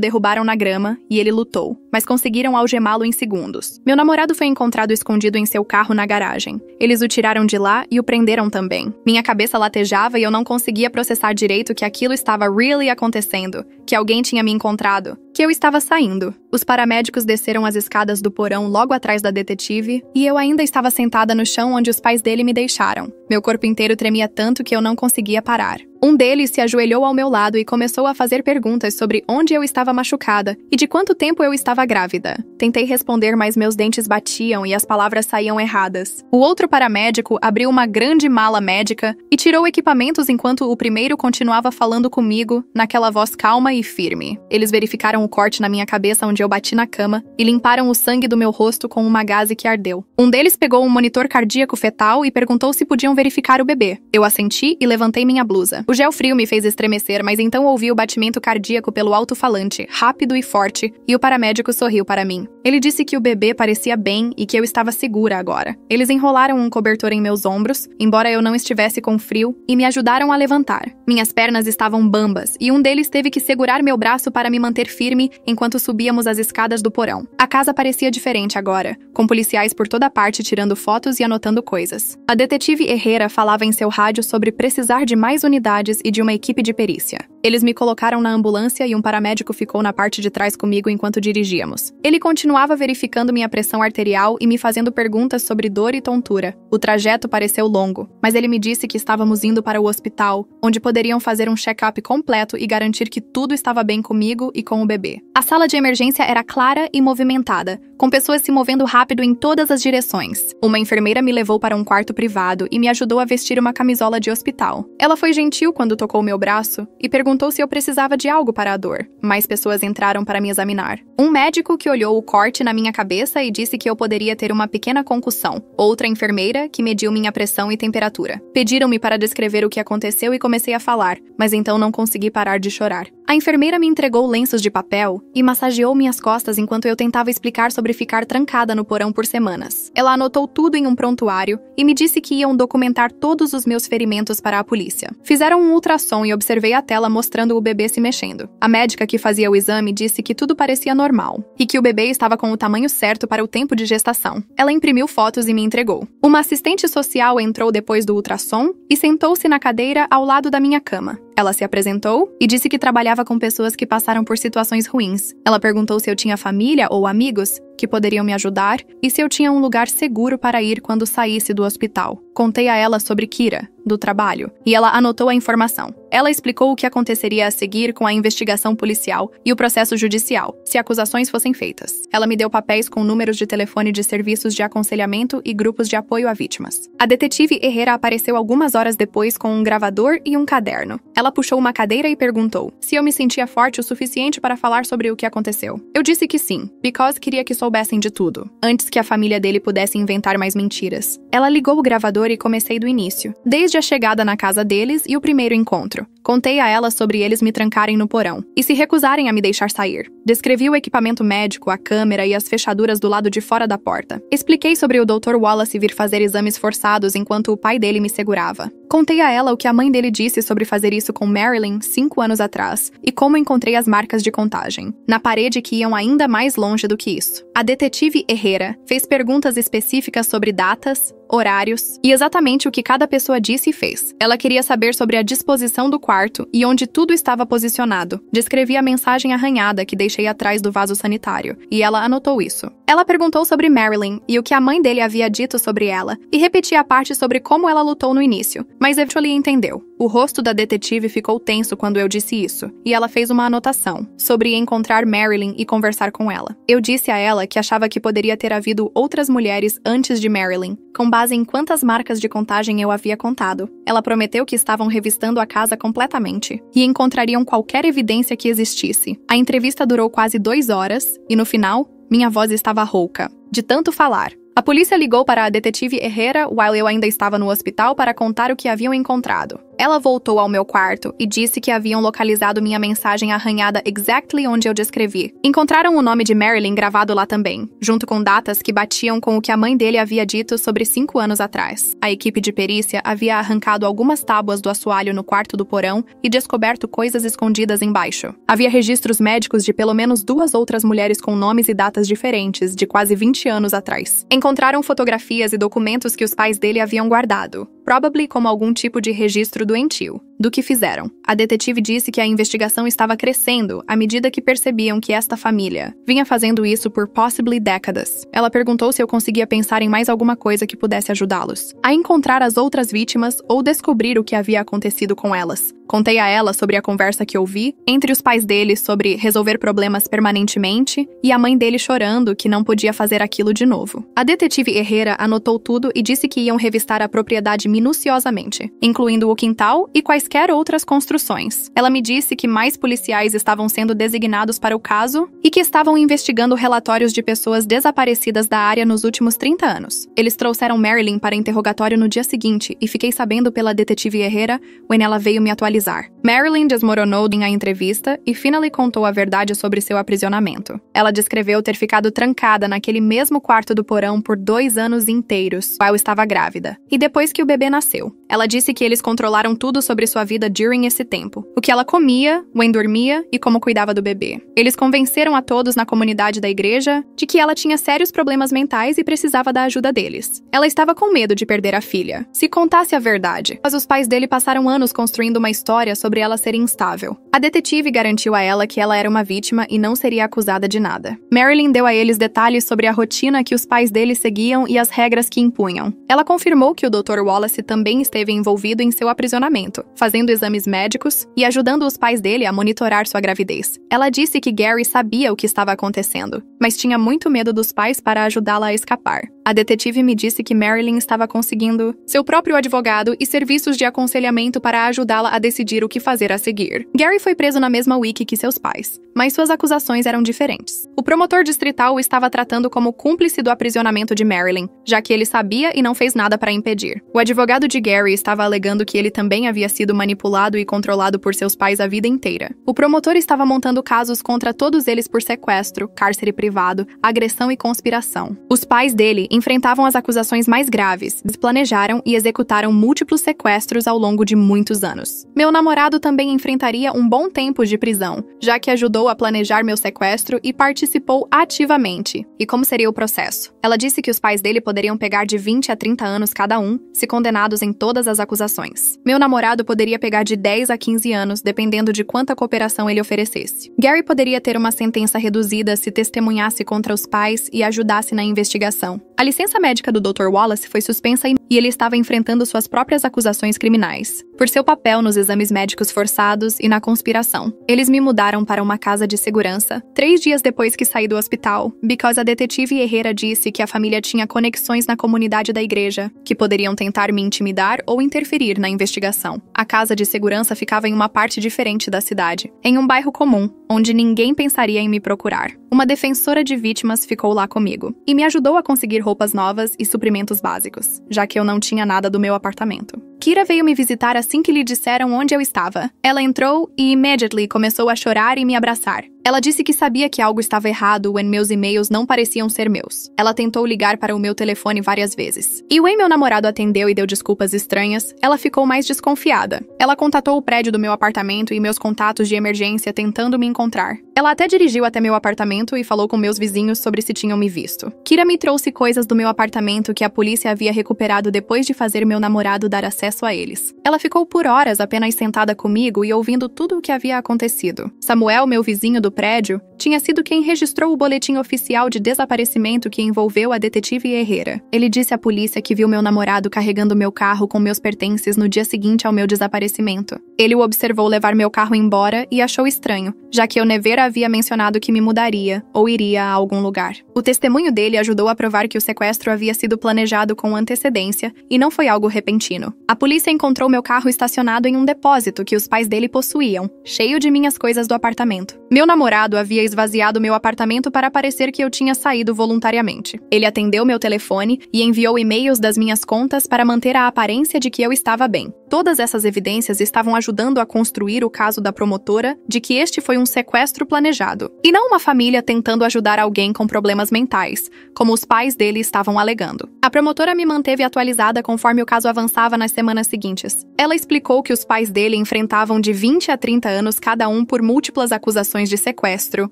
derrubaram na grama e ele lutou, mas conseguiram algemá-lo em segundos. Meu namorado foi encontrado escondido em seu carro na garagem. Eles o tiraram de lá e o prenderam também. Minha cabeça latejava e eu não conseguia processar direito que aquilo estava really acontecendo, que alguém tinha me encontrado, que eu estava saindo. Os paramédicos desceram as escadas do porão logo atrás da detetive e eu ainda estava sentada no chão onde os pais dele me deixaram. Meu corpo inteiro tremia tanto que eu não conseguia parar. Um deles se ajoelhou ao meu lado e começou a fazer perguntas sobre onde eu estava machucada e de quanto tempo eu estava grávida. Tentei responder, mas meus dentes batiam e as palavras saíam erradas. O outro paramédico abriu uma grande mala médica e tirou equipamentos enquanto o primeiro continuava falando comigo, naquela voz calma e firme. Eles verificaram o corte na minha cabeça onde eu bati na cama e limparam o sangue do meu rosto com uma gaze que ardeu. Um deles pegou um monitor cardíaco fetal e perguntou se podiam verificar o bebê. Eu assenti e levantei minha blusa. O gel frio me fez estremecer, mas então ouvi o batimento cardíaco pelo alto-falante, rápido e forte, e o paramédico sorriu para mim. Ele disse que o bebê parecia bem e que eu estava segura agora. Eles enrolaram um cobertor em meus ombros, embora eu não estivesse com frio, e me ajudaram a levantar. Minhas pernas estavam bambas, e um deles teve que segurar meu braço para me manter firme enquanto subíamos as escadas do porão. A casa parecia diferente agora, com policiais por toda parte tirando fotos e anotando coisas. A detetive Herrera falava em seu rádio sobre precisar de mais unidades e de uma equipe de perícia. Eles me colocaram na ambulância e um paramédico ficou na parte de trás comigo enquanto dirigíamos. Ele continuava verificando minha pressão arterial e me fazendo perguntas sobre dor e tontura. O trajeto pareceu longo, mas ele me disse que estávamos indo para o hospital, onde poderiam fazer um check-up completo e garantir que tudo estava bem comigo e com o bebê. A sala de emergência era clara e movimentada, com pessoas se movendo rápido em todas as direções. Uma enfermeira me levou para um quarto privado e me ajudou a vestir uma camisola de hospital. Ela foi gentil quando tocou meu braço e perguntou se eu precisava de algo para a dor. Mais pessoas entraram para me examinar. Um médico que olhou o corte na minha cabeça e disse que eu poderia ter uma pequena concussão. Outra enfermeira que mediu minha pressão e temperatura. Pediram-me para descrever o que aconteceu e comecei a falar, mas então não consegui parar de chorar. A enfermeira me entregou lenços de papel e massageou minhas costas enquanto eu tentava explicar sobre ficar trancada no porão por semanas. Ela anotou tudo em um prontuário e me disse que iam documentar todos os meus ferimentos para a polícia. Fizeram um ultrassom e observei a tela mostrando o bebê se mexendo. A médica que fazia o exame disse que tudo parecia normal e que o bebê estava com o tamanho certo para o tempo de gestação. Ela imprimiu fotos e me entregou. Uma assistente social entrou depois do ultrassom e sentou-se na cadeira ao lado da minha cama. Ela se apresentou e disse que trabalhava com pessoas que passaram por situações ruins. Ela perguntou se eu tinha família ou amigos que poderiam me ajudar e se eu tinha um lugar seguro para ir quando saísse do hospital. Contei a ela sobre Kira, do trabalho, e ela anotou a informação. Ela explicou o que aconteceria a seguir com a investigação policial e o processo judicial, se acusações fossem feitas. Ela me deu papéis com números de telefone de serviços de aconselhamento e grupos de apoio a vítimas. A detetive Herrera apareceu algumas horas depois com um gravador e um caderno. Ela puxou uma cadeira e perguntou se eu me sentia forte o suficiente para falar sobre o que aconteceu. Eu disse que sim, because queria que soubessem de tudo, antes que a família dele pudesse inventar mais mentiras. Ela ligou o gravador e comecei do início, desde a chegada na casa deles e o primeiro encontro. Contei a ela sobre eles me trancarem no porão e se recusarem a me deixar sair. Descrevi o equipamento médico, a câmera e as fechaduras do lado de fora da porta. Expliquei sobre o Dr. Wallace vir fazer exames forçados enquanto o pai dele me segurava. Contei a ela o que a mãe dele disse sobre fazer isso com Marilyn 5 anos atrás e como encontrei as marcas de contagem, na parede que iam ainda mais longe do que isso. A detetive Herrera fez perguntas específicas sobre datas, horários e exatamente o que cada pessoa disse e fez. Ela queria saber sobre a disposição do quarto e onde tudo estava posicionado. Descrevi a mensagem arranhada que deixei atrás do vaso sanitário, e ela anotou isso. Ela perguntou sobre Marilyn e o que a mãe dele havia dito sobre ela, e repeti a parte sobre como ela lutou no início, mas eventualmente entendeu. O rosto da detetive ficou tenso quando eu disse isso, e ela fez uma anotação sobre encontrar Marilyn e conversar com ela. Eu disse a ela que achava que poderia ter havido outras mulheres antes de Marilyn, com base em quantas marcas de contagem eu havia contado. Ela prometeu que estavam revistando a casa completamente e encontrariam qualquer evidência que existisse. A entrevista durou quase 2 horas e, no final, minha voz estava rouca, de tanto falar. A polícia ligou para a detetive Herrera while eu ainda estava no hospital para contar o que haviam encontrado. Ela voltou ao meu quarto e disse que haviam localizado minha mensagem arranhada exactly onde eu descrevi. Encontraram o nome de Marilyn gravado lá também, junto com datas que batiam com o que a mãe dele havia dito sobre 5 anos atrás. A equipe de perícia havia arrancado algumas tábuas do assoalho no quarto do porão e descoberto coisas escondidas embaixo. Havia registros médicos de pelo menos 2 outras mulheres com nomes e datas diferentes, de quase 20 anos atrás. Encontraram fotografias e documentos que os pais dele haviam guardado, probably como algum tipo de registro doentio, do que fizeram. A detetive disse que a investigação estava crescendo à medida que percebiam que esta família vinha fazendo isso por possibly décadas. Ela perguntou se eu conseguia pensar em mais alguma coisa que pudesse ajudá-los a encontrar as outras vítimas ou descobrir o que havia acontecido com elas. Contei a ela sobre a conversa que ouvi entre os pais dele sobre resolver problemas permanentemente e a mãe dele chorando que não podia fazer aquilo de novo. A detetive Herrera anotou tudo e disse que iam revistar a propriedade minuciosamente, incluindo o quintal e quaisquer outras construções. Ela me disse que mais policiais estavam sendo designados para o caso e que estavam investigando relatórios de pessoas desaparecidas da área nos últimos 30 anos. Eles trouxeram Marilyn para interrogatório no dia seguinte e fiquei sabendo pela detetive Herrera quando ela veio me atualizar. Marilyn desmoronou em a entrevista e finalmente contou a verdade sobre seu aprisionamento. Ela descreveu ter ficado trancada naquele mesmo quarto do porão por 2 anos inteiros, while estava grávida, e depois que o bebê nasceu. Ela disse que eles controlaram tudo sobre sua vida during esse tempo, o que ela comia, when dormia e como cuidava do bebê. Eles convenceram a todos na comunidade da igreja de que ela tinha sérios problemas mentais e precisava da ajuda deles. Ela estava com medo de perder a filha, se contasse a verdade, mas os pais dele passaram anos construindo uma história sobre ela ser instável. A detetive garantiu a ela que ela era uma vítima e não seria acusada de nada. Marilyn deu a eles detalhes sobre a rotina que os pais dele seguiam e as regras que impunham. Ela confirmou que o Dr. Wallace também esteve envolvido em seu aprisionamento, fazendo exames médicos e ajudando os pais dele a monitorar sua gravidez. Ela disse que Gary sabia o que estava acontecendo, mas tinha muito medo dos pais para ajudá-la a escapar. A detetive me disse que Marilyn estava conseguindo seu próprio advogado e serviços de aconselhamento para ajudá-la a decidir o que fazer a seguir. Gary foi preso na mesma week que seus pais, mas suas acusações eram diferentes. O promotor distrital o estava tratando como cúmplice do aprisionamento de Marilyn, já que ele sabia e não fez nada para impedir. O advogado de Gary estava alegando que ele também havia sido manipulado e controlado por seus pais a vida inteira. O promotor estava montando casos contra todos eles por sequestro, cárcere privado, agressão e conspiração. Os pais dele enfrentavam as acusações mais graves, planejaram e executaram múltiplos sequestros ao longo de muitos anos. Meu namorado também enfrentaria um bom tempo de prisão, já que ajudou a planejar meu sequestro e participou ativamente. E como seria o processo? Ela disse que os pais dele poderiam pegar de 20 a 30 anos cada um, se condenados em todas as acusações. Meu namorado poderia pegar de 10 a 15 anos, dependendo de quanta cooperação ele oferecesse. Gary poderia ter uma sentença reduzida se testemunhasse contra os pais e ajudasse na investigação. A licença médica do Dr. Wallace foi suspensa e ele estava enfrentando suas próprias acusações criminais, por seu papel nos exames médicos forçados e na conspiração. Eles me mudaram para uma casa de segurança 3 dias depois que saí do hospital, because a detetive Herrera disse que a família tinha conexões na comunidade da igreja, que poderiam tentar me intimidar ou interferir na investigação. A casa de segurança ficava em uma parte diferente da cidade, em um bairro comum, onde ninguém pensaria em me procurar. Uma defensora de vítimas ficou lá comigo e me ajudou a conseguir roupas novas e suprimentos básicos, já que eu não tinha nada do meu apartamento. Kira veio me visitar assim que lhe disseram onde eu estava. Ela entrou e immediately começou a chorar e me abraçar. Ela disse que sabia que algo estava errado when meus e-mails não pareciam ser meus. Ela tentou ligar para o meu telefone várias vezes. E when meu namorado atendeu e deu desculpas estranhas, ela ficou mais desconfiada. Ela contatou o prédio do meu apartamento e meus contatos de emergência tentando me encontrar. Ela até dirigiu até meu apartamento e falou com meus vizinhos sobre se tinham me visto. Kira me trouxe coisas do meu apartamento que a polícia havia recuperado depois de fazer meu namorado dar acesso a eles. Ela ficou por horas apenas sentada comigo e ouvindo tudo o que havia acontecido. Samuel, meu vizinho do prédio, tinha sido quem registrou o boletim oficial de desaparecimento que envolveu a detetive Herrera. Ele disse à polícia que viu meu namorado carregando meu carro com meus pertences no dia seguinte ao meu desaparecimento. Ele o observou levar meu carro embora e achou estranho, já que eu nevera havia mencionado que me mudaria ou iria a algum lugar. O testemunho dele ajudou a provar que o sequestro havia sido planejado com antecedência e não foi algo repentino. A polícia encontrou meu carro estacionado em um depósito que os pais dele possuíam, cheio de minhas coisas do apartamento. Meu namorado havia esvaziado meu apartamento para parecer que eu tinha saído voluntariamente. Ele atendeu meu telefone e enviou e-mails das minhas contas para manter a aparência de que eu estava bem. Todas essas evidências estavam ajudando a construir o caso da promotora de que este foi um sequestro planejado, e não uma família tentando ajudar alguém com problemas mentais, como os pais dele estavam alegando. A promotora me manteve atualizada conforme o caso avançava nas semanas seguintes. Ela explicou que os pais dele enfrentavam de 20 a 30 anos cada um por múltiplas acusações de sequestro,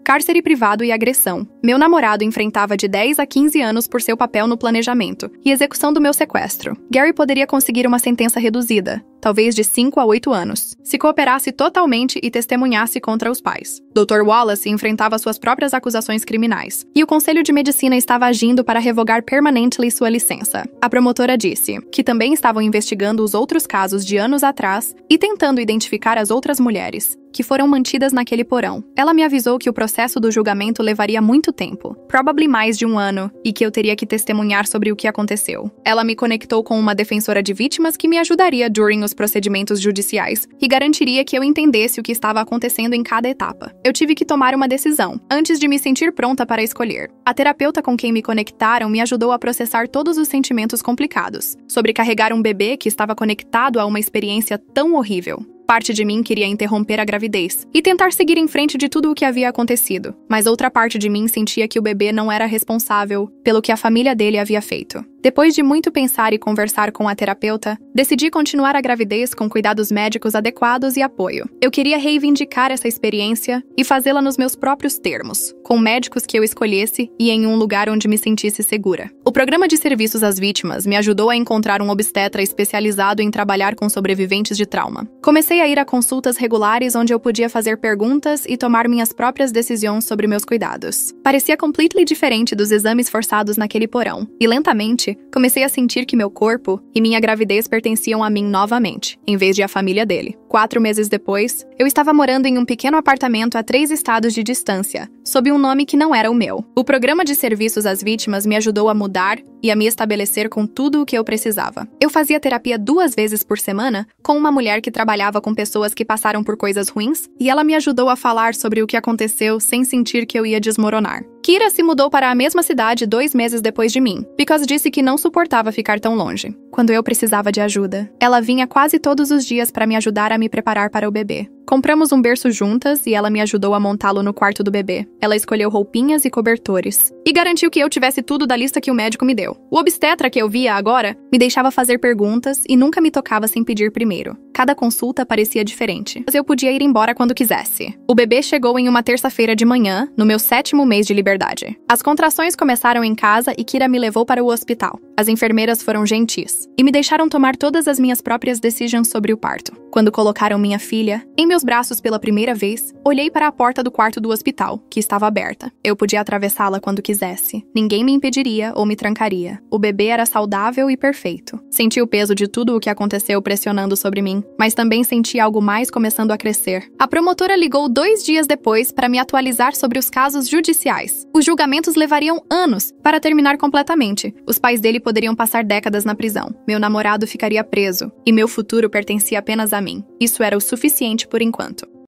cárcere privado e agressão. Meu namorado enfrentava de 10 a 15 anos por seu papel no planejamento e execução do meu sequestro. Gary poderia conseguir uma sentença reduzida, talvez de 5 a 8 anos, se cooperasse totalmente e testemunhasse contra os pais. Dr. Wallace enfrentava suas próprias acusações criminais, e o Conselho de Medicina estava agindo para revogar permanently sua licença. A promotora disse que também estavam investigando os outros casos de anos atrás e tentando identificar as outras mulheres que foram mantidas naquele porão. Ela me avisou que o processo do julgamento levaria muito tempo, probably mais de 1 ano, e que eu teria que testemunhar sobre o que aconteceu. Ela me conectou com uma defensora de vítimas que me ajudaria during os procedimentos judiciais e garantiria que eu entendesse o que estava acontecendo em cada etapa. Eu tive que tomar uma decisão, antes de me sentir pronta para escolher. A terapeuta com quem me conectaram me ajudou a processar todos os sentimentos complicados, sobre carregar um bebê que estava conectado a uma experiência tão horrível. Parte de mim queria interromper a gravidez e tentar seguir em frente de tudo o que havia acontecido, mas outra parte de mim sentia que o bebê não era responsável pelo que a família dele havia feito. Depois de muito pensar e conversar com a terapeuta, decidi continuar a gravidez com cuidados médicos adequados e apoio. Eu queria reivindicar essa experiência e fazê-la nos meus próprios termos, com médicos que eu escolhesse e em um lugar onde me sentisse segura. O programa de serviços às vítimas me ajudou a encontrar um obstetra especializado em trabalhar com sobreviventes de trauma. Comecei a ir a consultas regulares onde eu podia fazer perguntas e tomar minhas próprias decisões sobre meus cuidados. Parecia completely diferente dos exames forçados naquele porão, e lentamente, comecei a sentir que meu corpo e minha gravidez pertenciam a mim novamente, em vez de à família dele. 4 meses depois, eu estava morando em um pequeno apartamento a 3 estados de distância, sob um nome que não era o meu. O programa de serviços às vítimas me ajudou a mudar e a me estabelecer com tudo o que eu precisava. Eu fazia terapia 2 vezes por semana com uma mulher que trabalhava com pessoas que passaram por coisas ruins, e ela me ajudou a falar sobre o que aconteceu sem sentir que eu ia desmoronar. Kira se mudou para a mesma cidade 2 meses depois de mim, because disse que não suportava ficar tão longe. Quando eu precisava de ajuda, ela vinha quase todos os dias para me ajudar a me preparar para o bebê. Compramos um berço juntas e ela me ajudou a montá-lo no quarto do bebê. Ela escolheu roupinhas e cobertores. E garantiu que eu tivesse tudo da lista que o médico me deu. O obstetra que eu via agora me deixava fazer perguntas e nunca me tocava sem pedir primeiro. Cada consulta parecia diferente, mas eu podia ir embora quando quisesse. O bebê chegou em uma terça-feira de manhã, no meu 7º mês de liberdade. As contrações começaram em casa e Kira me levou para o hospital. As enfermeiras foram gentis e me deixaram tomar todas as minhas próprias decisões sobre o parto. Quando colocaram minha filha em meus braços pela primeira vez, olhei para a porta do quarto do hospital, que estava aberta. Eu podia atravessá-la quando quisesse. Ninguém me impediria ou me trancaria. O bebê era saudável e perfeito. Senti o peso de tudo o que aconteceu pressionando sobre mim, mas também senti algo mais começando a crescer. A promotora ligou 2 dias depois para me atualizar sobre os casos judiciais. Os julgamentos levariam anos para terminar completamente. Os pais dele poderiam passar décadas na prisão. Meu namorado ficaria preso. E meu futuro pertencia apenas a mim. Isso era o suficiente por enquanto.